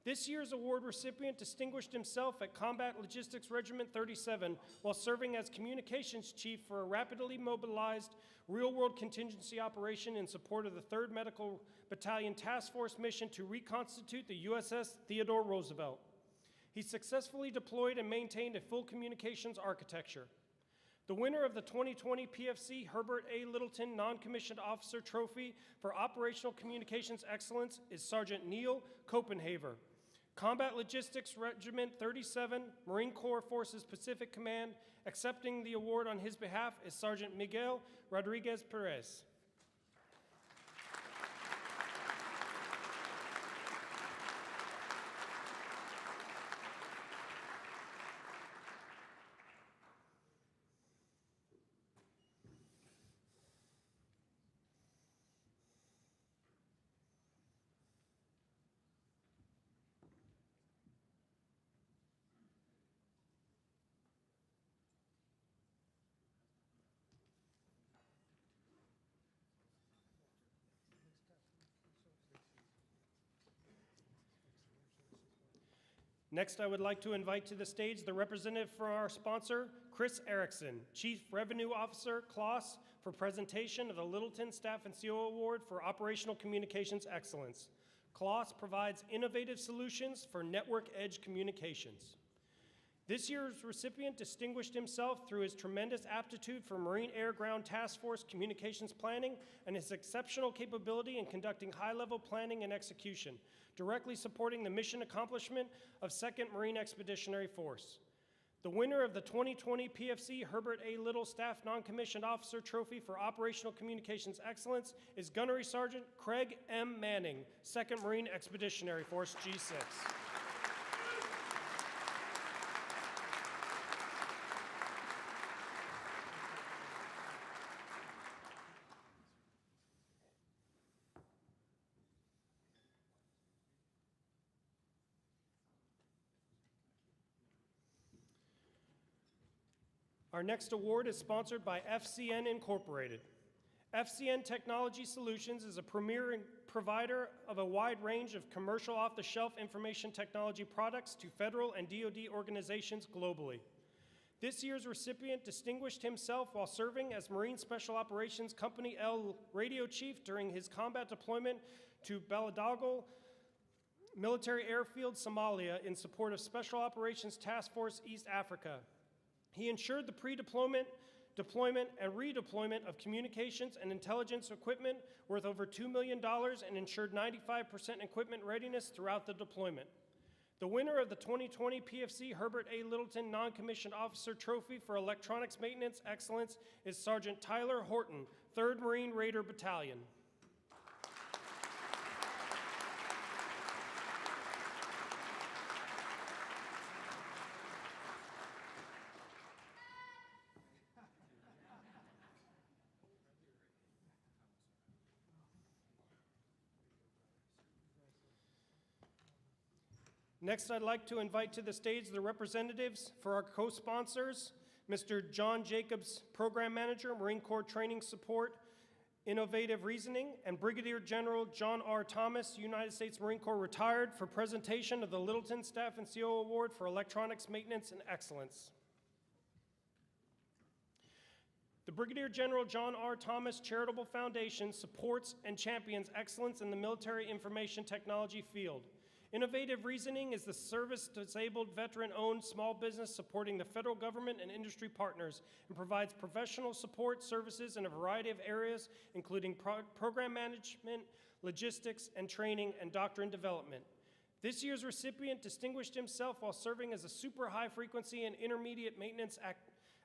This year's award recipient distinguished himself at Combat Logistics Regiment 37 while serving as Communications Chief for a rapidly mobilized real-world contingency operation in support of the 3rd Medical Battalion Task Force mission to reconstitute the USS Theodore Roosevelt. He successfully deployed and maintained a full communications architecture. The winner of the 2020 PFC Herbert A. Littleton Non-Commissioned Officer Trophy for Operational Communications Excellence is Sergeant Neil Copenhaver, Combat Logistics Regiment 37, Marine Corps Forces Pacific Command. Accepting the award on his behalf is Sergeant Miguel Rodriguez Perez. Next, I would like to invite to the stage the representative for our sponsor, Chris Erickson, Chief Revenue Officer, CLOS, for presentation of the Littleton Staff NCO Award for Operational Communications Excellence. CLOS provides innovative solutions for network edge communications. This year's recipient distinguished himself through his tremendous aptitude for Marine Air Ground Task Force communications planning and his exceptional capability in conducting high-level planning and execution, directly supporting the mission accomplishment of 2nd Marine Expeditionary Force. The winner of the 2020 PFC Herbert A. Little Staff Non-Commissioned Officer Trophy for Operational Communications Excellence is Gunnery Sergeant Craig M. Manning, 2nd Marine Expeditionary Force, G6. Our next award is sponsored by FCN Incorporated. FCN Technology Solutions is a premier provider of a wide range of commercial off-the-shelf information technology products to federal and DoD organizations globally. This year's recipient distinguished himself while serving as Marine Special Operations Company L Radio Chief during his combat deployment to Baladogle Military Airfield, Somalia, in support of Special Operations Task Force East Africa. He ensured the pre-deployment, deployment, and redeployment of communications and intelligence equipment worth over $2 million and ensured 95% equipment readiness throughout the deployment. The winner of the 2020 PFC Herbert A. Littleton Non-Commissioned Officer Trophy for Electronics Maintenance Excellence is Sergeant Tyler Horton, 3rd Marine Raider Battalion. Next, I'd like to invite to the stage the representatives for our co-sponsors, Mr. John Jacobs, Program Manager, Marine Corps Training Support, Innovative Reasoning, and Brigadier General John R. Thomas, United States Marine Corps retired, for presentation of the Littleton Staff and CO Award for Electronics Maintenance and Excellence. The Brigadier General John R. Thomas Charitable Foundation supports and champions excellence in the military information technology field. Innovative Reasoning is the service-disabled, veteran-owned small business supporting the federal government and industry partners and provides professional support services in a variety of areas, including program management, logistics, and training and doctrine development. This year's recipient distinguished himself while serving as a super high-frequency and intermediate maintenance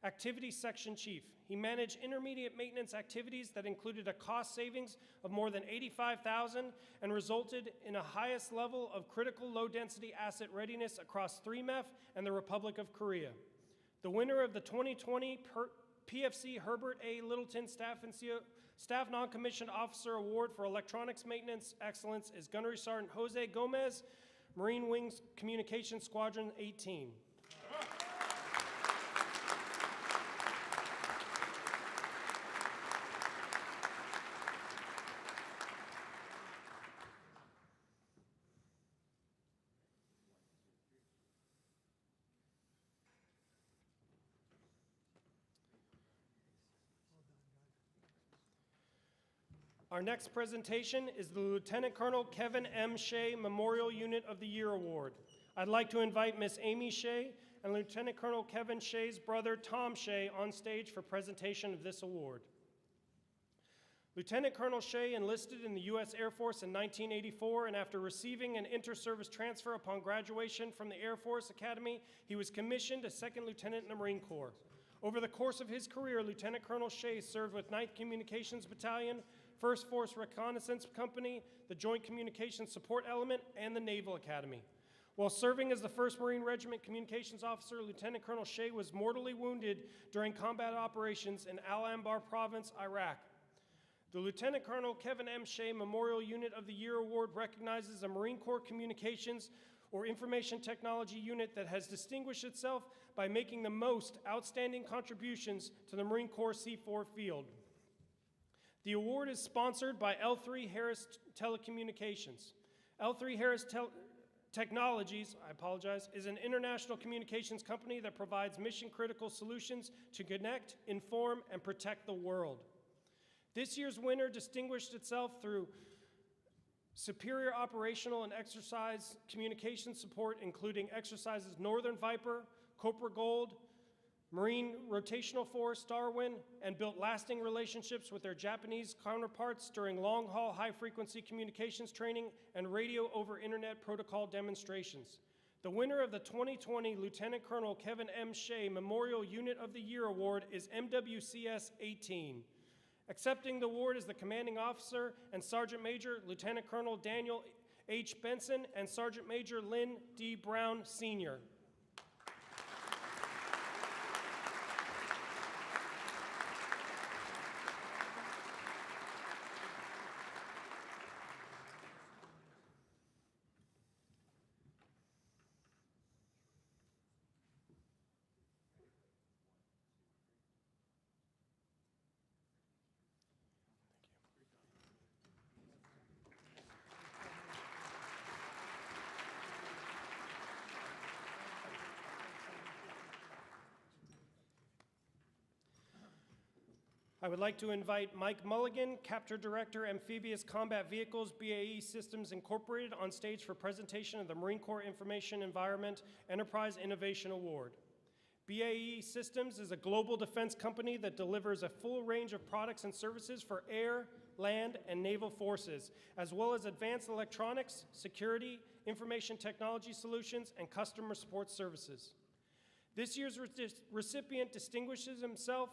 activity section chief. He managed intermediate maintenance activities that included a cost savings of more than $85,000 and resulted in a highest level of critical low-density asset readiness across 3MEF and the Republic of Korea. The winner of the 2020 PFC Herbert A. Littleton Staff Non-Commissioned Officer Award for Electronics Maintenance Excellence is Gunnery Sergeant Jose Gomez, Marine Wings Communications Squadron 18. Our next presentation is the Lieutenant Colonel Kevin M. Shea Memorial Unit of the Year Award. I'd like to invite Miss Amy Shea and Lieutenant Colonel Kevin Shea's brother Tom Shea on stage for presentation of this award. Lieutenant Colonel Shea enlisted in the U.S. Air Force in 1984, and after receiving an inter-service transfer upon graduation from the Air Force Academy, he was commissioned as Second Lieutenant in the Marine Corps. Over the course of his career, Lieutenant Colonel Shea served with 9th Communications Battalion, 1st Force Reconnaissance Company, the Joint Communications Support Element, and the Naval Academy. While serving as the 1st Marine Regiment Communications Officer, Lieutenant Colonel Shea was mortally wounded during combat operations in Al Anbar Province, Iraq. The Lieutenant Colonel Kevin M. Shea Memorial Unit of the Year Award recognizes a Marine Corps Communications or Information Technology unit that has distinguished itself by making the most outstanding contributions to the Marine Corps C4 field. The award is sponsored by L3 Harris Telecommunications. L3 Harris Technologies, is an international communications company that provides mission-critical solutions to connect, inform, and protect the world. This year's winner distinguished itself through superior operational and exercise communication support, including exercises Northern Viper, Corporal Gold, Marine Rotational Force, Darwin, and built lasting relationships with their Japanese counterparts during long-haul high-frequency communications training and radio over internet protocol demonstrations. The winner of the 2020 Lieutenant Colonel Kevin M. Shea Memorial Unit of the Year Award is MWCS 18. Accepting the award is the commanding officer and Sergeant Major Lieutenant Colonel Daniel H. Benson and Sergeant Major Lynn D. Brown, Sr. I would like to invite Mike Mulligan, Capture Director, Amphibious Combat Vehicles, BAE Systems Incorporated, on stage for presentation of the Marine Corps Information Environment Enterprise Innovation Award. BAE Systems is a global defense company that delivers a full range of products and services for air, land, and naval forces, as well as advanced electronics, security, information technology solutions, and customer support services. This year's recipient distinguishes himself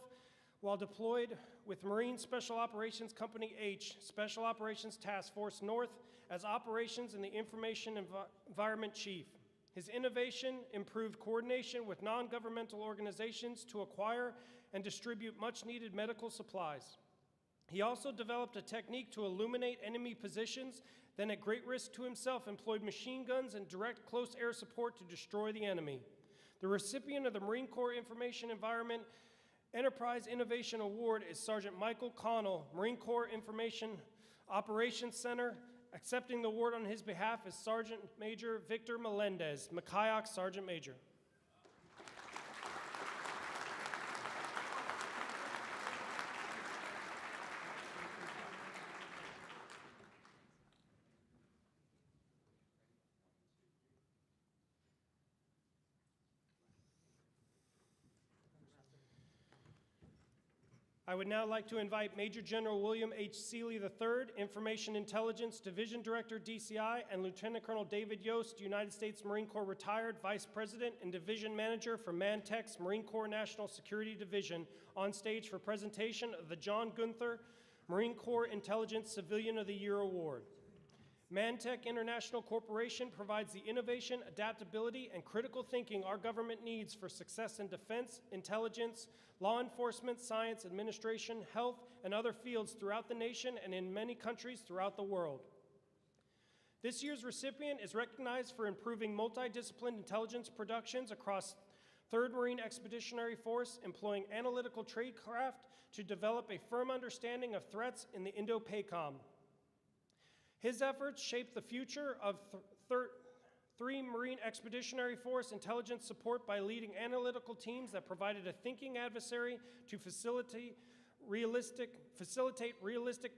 while deployed with Marine Special Operations Company H, Special Operations Task Force North, as Operations and the Information Environment Chief. His innovation improved coordination with non-governmental organizations to acquire and distribute much-needed medical supplies. He also developed a technique to illuminate enemy positions, then at great risk to himself employed machine guns and direct close air support to destroy the enemy. The recipient of the Marine Corps Information Environment Enterprise Innovation Award is Sergeant Michael Connell, Marine Corps Information Operations Center. Accepting the award on his behalf is Sergeant Major Victor Melendez, Makayak Sergeant Major. I would now like to invite Major General William H. Seeley III, Information Intelligence Division Director, DCI, and Lieutenant Colonel David Yost, United States Marine Corps retired Vice President and Division Manager for Mantech's Marine Corps National Security Division, on stage for presentation of the John Gunther Marine Corps Intelligence Civilian of the Year Award. Mantech International Corporation provides the innovation, adaptability, and critical thinking our government needs for success in defense, intelligence, law enforcement, science, administration, health, and other fields throughout the nation and in many countries throughout the world. This year's recipient is recognized for improving multidisciplined intelligence productions across 3rd Marine Expeditionary Force, employing analytical tradecraft to develop a firm understanding of threats in the Indo-PACOM. His efforts shaped the future of 3 Marine Expeditionary Force intelligence support by leading analytical teams that provided a thinking adversary to facilitate realistic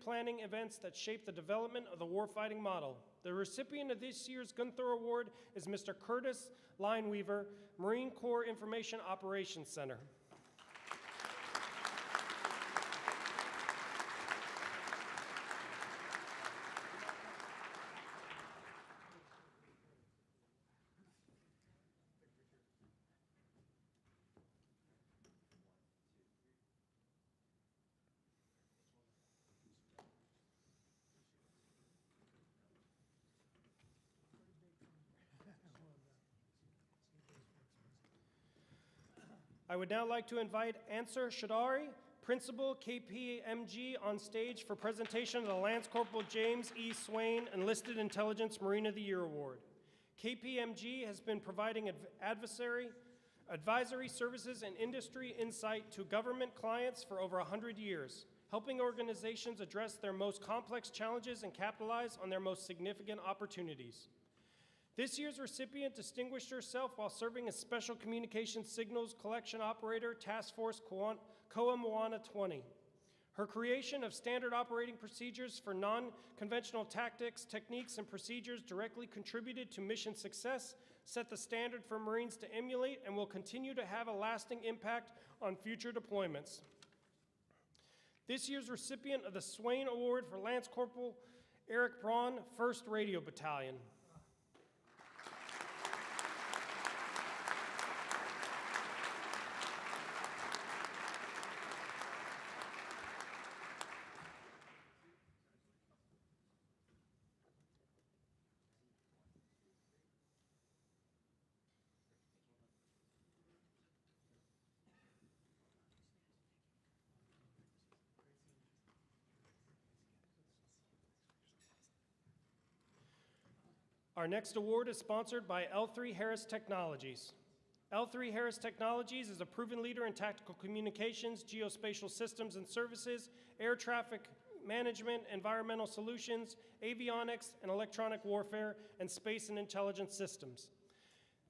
planning events that shaped the development of the warfighting model. The recipient of this year's Gunther Award is Mr. Curtis Lineweaver, Marine Corps Information Operations Center. I would now like to invite Ansar Shadari, Principal KPMG, on stage for presentation of the Lance Corporal James E. Swain Enlisted Intelligence Marine of the Year Award. KPMG has been providing advisory services and industry insight to government clients for over 100 years, helping organizations address their most complex challenges and capitalize on their most significant opportunities. This year's recipient distinguished herself while serving as Special Communications Signals Collection Operator, Task Force Koa Moana 20. Her creation of standard operating procedures for non-conventional tactics, techniques, and procedures directly contributed to mission success, set the standard for Marines to emulate, and will continue to have a lasting impact on future deployments. This year's recipient of the Swain Award for Lance Corporal Eric Braun, 1st Radio Battalion. Our next award is sponsored by L3 Harris Technologies. L3 Harris Technologies is a proven leader in tactical communications, geospatial systems and services, air traffic management, environmental solutions, avionics and electronic warfare, and space and intelligence systems.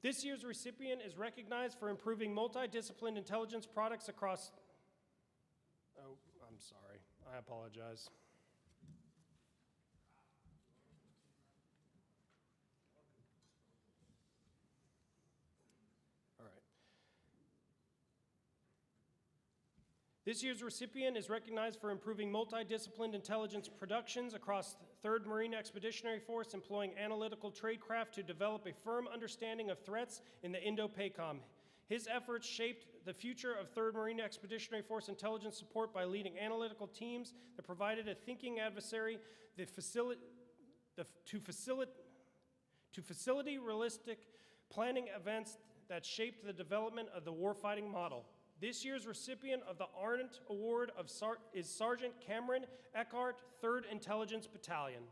This year's recipient is recognized for improving multidisciplined intelligence products across... Oh, I'm sorry. I apologize. This year's recipient is recognized for improving multidisciplined intelligence productions across 3rd Marine Expeditionary Force, employing analytical tradecraft to develop a firm understanding of threats in the Indo-PACOM. His efforts shaped the future of 3rd Marine Expeditionary Force intelligence support by leading analytical teams that provided a thinking adversary to facilitate realistic planning events that shaped the development of the warfighting model. This year's recipient of the Ardent Award is Sergeant Cameron Eckhart, 3rd Intelligence Battalion.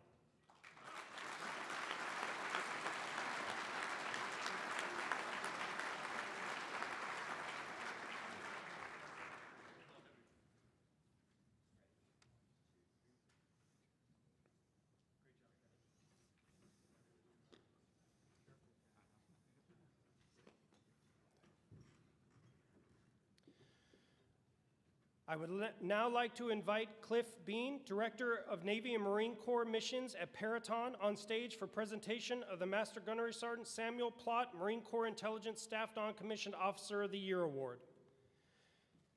I would now like to invite Cliff Bean, Director of Navy and Marine Corps Missions at Paraton, on stage for presentation of the Master Gunnery Sergeant Samuel Plott, Marine Corps Intelligence Staff Non-Commissioned Officer of the Year Award.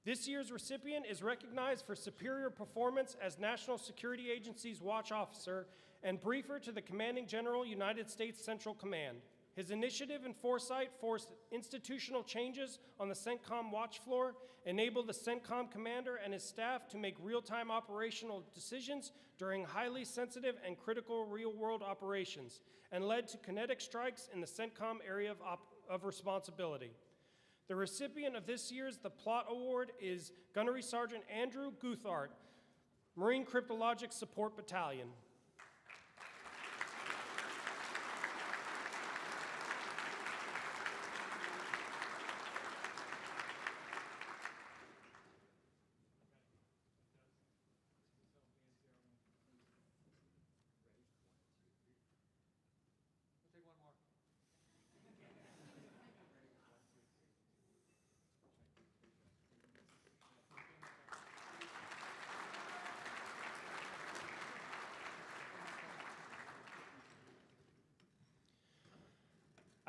This year's recipient is recognized for superior performance as National Security Agency's Watch Officer and briefer to the Commanding General, United States Central Command. His initiative and foresight forced institutional changes on the CENTCOM watch floor, enabled the CENTCOM commander and his staff to make real-time operational decisions during highly sensitive and critical real-world operations, and led to kinetic strikes in the CENTCOM area of responsibility. The recipient of this year's The Plott Award is Gunnery Sergeant Andrew Guthart, Marine Cryptologic Support Battalion.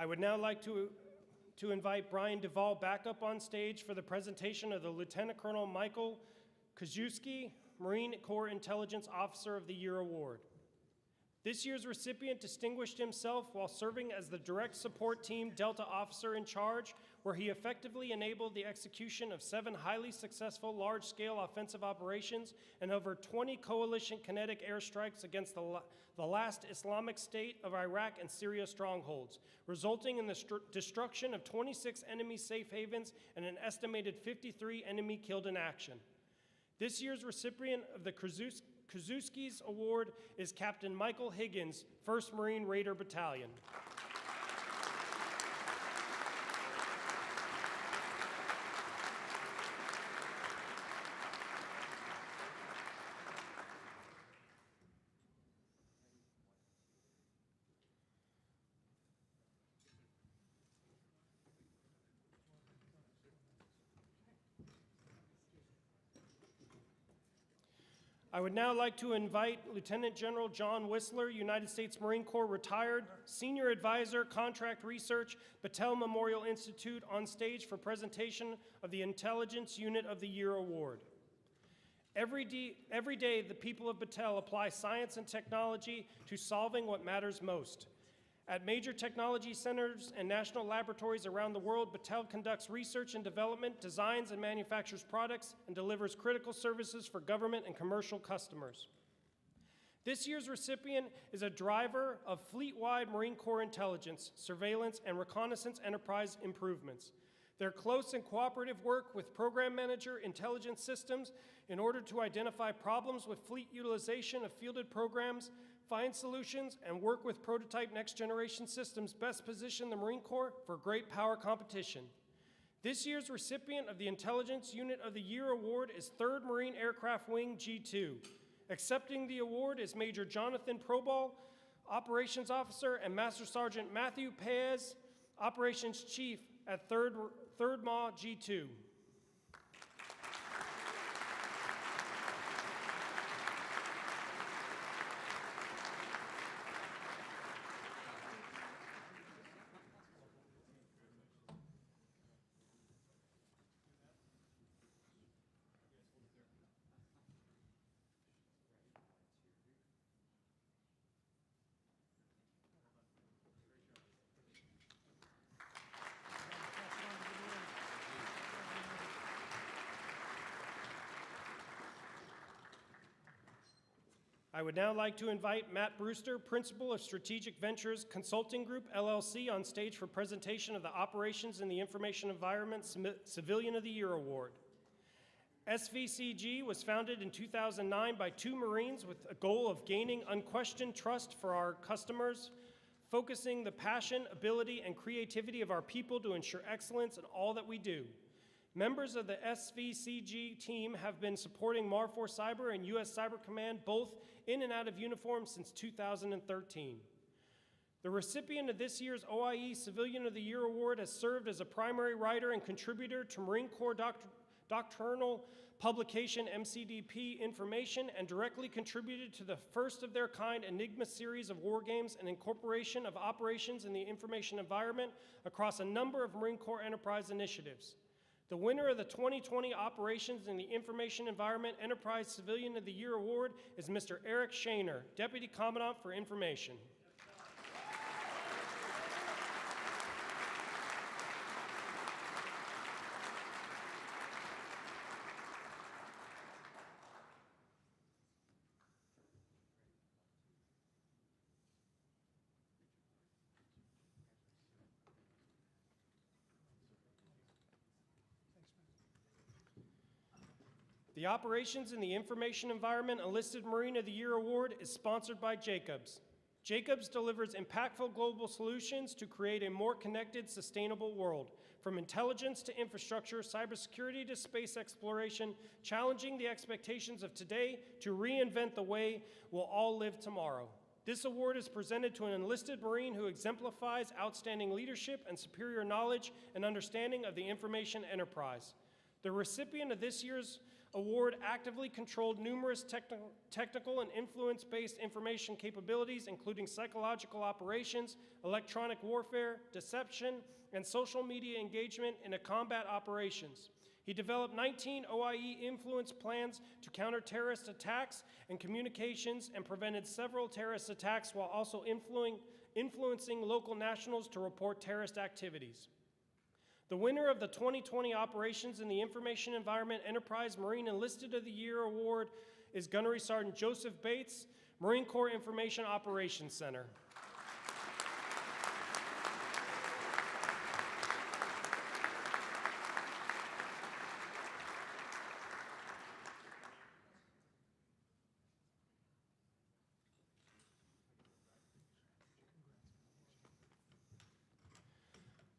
I would now like to invite Brian Duvall back up on stage for the presentation of the Lieutenant Colonel Michael Kozewski, Marine Corps Intelligence Officer of the Year Award. This year's recipient distinguished himself while serving as the Direct Support Team Delta Officer in Charge, where he effectively enabled the execution of 7 highly successful large-scale offensive operations and over 20 coalition kinetic airstrikes against the last Islamic State of Iraq and Syria strongholds, resulting in the destruction of 26 enemy safe havens and an estimated 53 enemy killed in action. This year's recipient of the Kozewski's Award is Captain Michael Higgins, 1st Marine Raider Battalion. I would now like to invite Lieutenant General John Whistler, United States Marine Corps retired, Senior Advisor, Contract Research, Battelle Memorial Institute, on stage for presentation of the Intelligence Unit of the Year Award. Every day, the people of Battelle apply science and technology to solving what matters most. At major technology centers and national laboratories around the world, Battelle conducts research and development, designs and manufactures products, and delivers critical services for government and commercial customers. This year's recipient is a driver of fleet-wide Marine Corps intelligence, surveillance, and reconnaissance enterprise improvements. Their close and cooperative work with Program Manager Intelligence Systems in order to identify problems with fleet utilization of fielded programs, find solutions, and work with prototype next-generation systems best position the Marine Corps for great power competition. This year's recipient of the Intelligence Unit of the Year Award is 3rd Marine Aircraft Wing G2. Accepting the award is Major Jonathan Probal, Operations Officer, and Master Sergeant Matthew Paez, Operations Chief at 3rd MA G2. I would now like to invite Matt Brewster, Principal of Strategic Ventures Consulting Group, LLC, on stage for presentation of the Operations in the Information Environment Civilian of the Year Award. SVCG was founded in 2009 by 2 Marines with a goal of gaining unquestioned trust for our customers, focusing the passion, ability, and creativity of our people to ensure excellence in all that we do. Members of the SVCG team have been supporting MAR4 Cyber and U.S. Cyber Command both in and out of uniform since 2013. The recipient of this year's OIE Civilian of the Year Award has served as a primary writer and contributor to Marine Corps doctrinal publication MCDP information and directly contributed to the first of their kind Enigma series of war games and incorporation of operations in the information environment across a number of Marine Corps enterprise initiatives. The winner of the 2020 Operations in the Information Environment Enterprise Civilian of the Year Award is Mr. Eric Shaner, Deputy Commandant for Information. The Operations in the Information Environment Enlisted Marine of the Year Award is sponsored by Jacobs. Jacobs delivers impactful global solutions to create a more connected, sustainable world. From intelligence to infrastructure, cybersecurity to space exploration, challenging the expectations of today to reinvent the way we'll all live tomorrow. This award is presented to an enlisted Marine who exemplifies outstanding leadership and superior knowledge and understanding of the information enterprise. The recipient of this year's award actively controlled numerous technical and influence-based information capabilities, including psychological operations, electronic warfare, deception, and social media engagement in a combat operations. He developed 19 OIE influence plans to counter terrorist attacks and communications and prevented several terrorist attacks while also influencing local nationals to report terrorist activities. The winner of the 2020 Operations in the Information Environment Enterprise Marine Enlisted of the Year Award is Gunnery Sergeant Joseph Bates, Marine Corps Information Operations Center.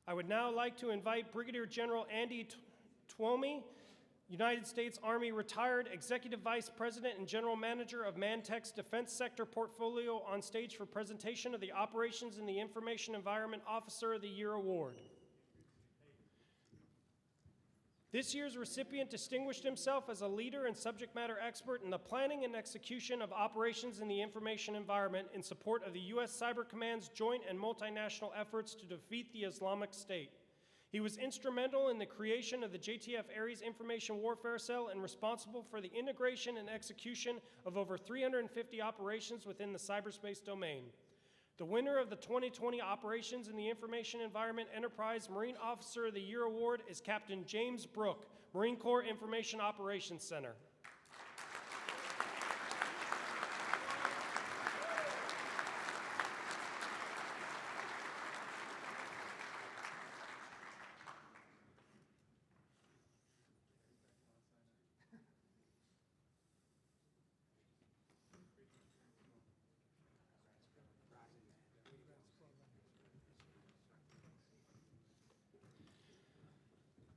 I would now like to invite Brigadier General Andy Twomey, United States Army retired, Executive Vice President and General Manager of Mantech's Defense Sector Portfolio, on stage for presentation of the Operations in the Information Environment Officer of the Year Award. This year's recipient distinguished himself as a leader and subject matter expert in the planning and execution of operations in the information environment in support of the U.S. Cyber Command's joint and multinational efforts to defeat the Islamic State. He was instrumental in the creation of the JTF Ares Information Warfare Cell and responsible for the integration and execution of over 350 operations within the cyberspace domain. The winner of the 2020 Operations in the Information Environment Enterprise Marine Officer of the Year Award is Captain James Brooke, Marine Corps Information Operations Center.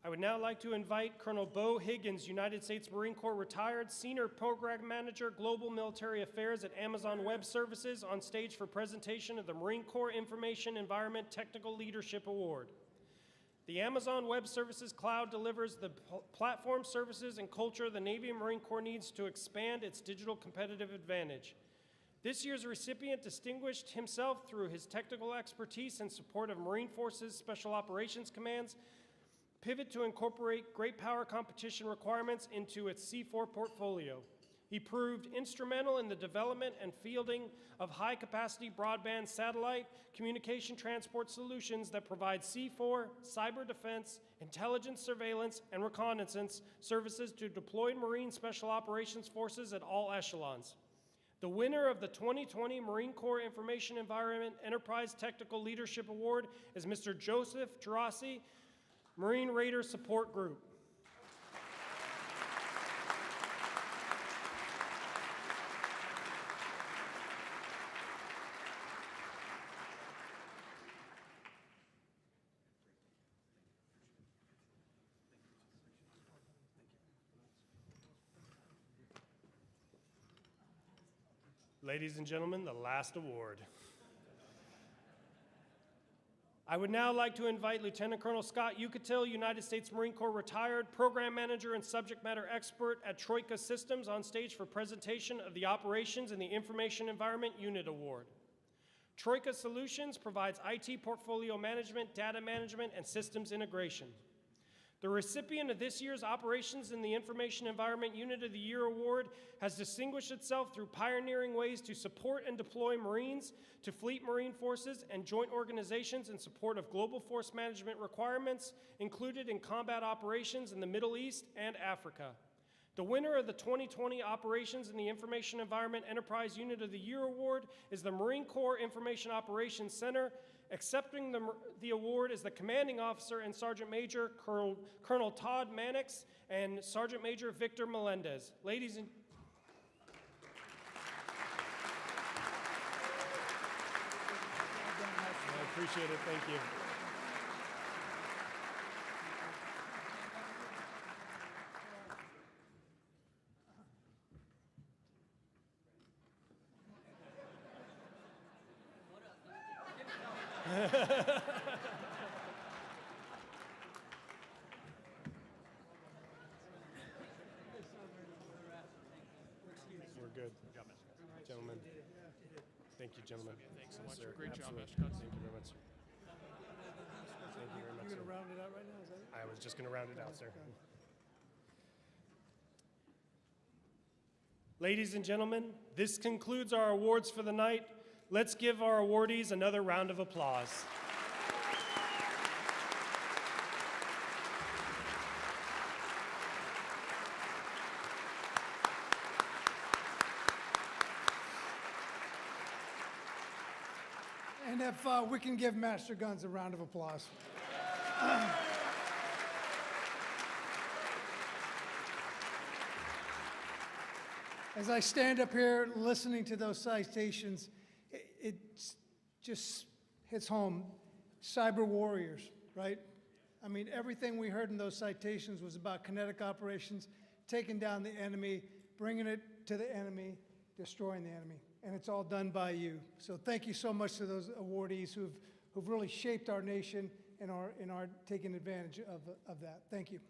I would now like to invite Colonel Bo Higgins, United States Marine Corps retired, Senior Program Manager, Global Military Affairs at Amazon Web Services, on stage for presentation of the Marine Corps Information Environment Technical Leadership Award. The Amazon Web Services Cloud delivers the platform, services, and culture the Navy and Marine Corps needs to expand its digital competitive advantage. This year's recipient distinguished himself through his technical expertise in support of Marine Forces Special Operations Command's pivot to incorporate great power competition requirements into its C4 portfolio. He proved instrumental in the development and fielding of high-capacity broadband satellite communication transport solutions that provide C4, cyber defense, intelligence surveillance, and reconnaissance services to deployed Marine Special Operations Forces at all echelons. The winner of the 2020 Marine Corps Information Environment Enterprise Technical Leadership Award is Mr. Joseph Gerasi, Marine Raider Support Group. Ladies and gentlemen, the last award. I would now like to invite Lieutenant Colonel Scott Yucatil, United States Marine Corps retired, Program Manager and Subject Matter Expert at Troika Systems, on stage for presentation of the Operations in the Information Environment Unit Award. Troika Solutions provides IT portfolio management, data management, and systems integration. The recipient of this year's Operations in the Information Environment Unit of the Year Award has distinguished itself through pioneering ways to support and deploy Marines to Fleet Marine Forces and joint organizations in support of global force management requirements included in combat operations in the Middle East and Africa. The winner of the 2020 Operations in the Information Environment Enterprise Unit of the Year Award is the Marine Corps Information Operations Center. Accepting the award is the Commanding Officer and Sergeant Major Colonel Todd Mannix and Sergeant Major Victor Melendez. Ladies and I appreciate it, thank you. We're good. Gentlemen. Thank you, gentlemen. Thanks so Yes, much. sir. Great job, Absolutely. Master Guns. Thank you very much, sir. Thank you very much, You're sir. going to round it out right now, is that it? I was just going to round it out, sir. Ladies and gentlemen, this concludes our awards for the night. Let's give our awardees another round of applause. And if we can give Master Guns a round of applause. As I stand up here listening to those citations, it just hits home. Cyber warriors, right? I mean, everything we heard in those citations was about kinetic operations, taking down the enemy, bringing it to the enemy, destroying the enemy. And it's all done by you. So thank you so much to those awardees who've really shaped our nation and are taking advantage of that. Thank you.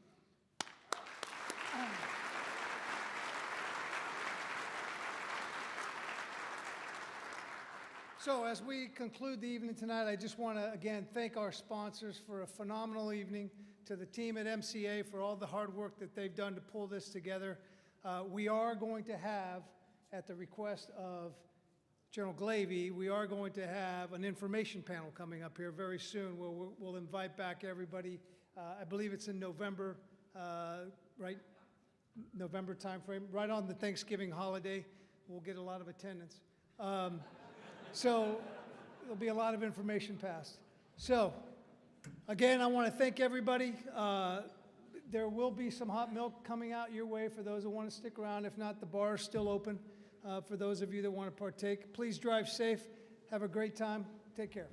So as we conclude the evening tonight, I just want to, again, thank our sponsors for a phenomenal evening, to the team at MCA for all the hard work that they've done to pull this together. We are going to have, at the request of General Glavy, we are going to have an information panel coming up here very soon where we'll invite back everybody. I believe it's in November, right? November timeframe, right on the Thanksgiving holiday. We'll get a lot of attendance. So there'll be a lot of information passed. So again, I want to thank everybody. There will be some hot milk coming out your way for those who want to stick around. If not, the bar is still open for those of you that want to partake. Please drive safe. Have a great time. Take care.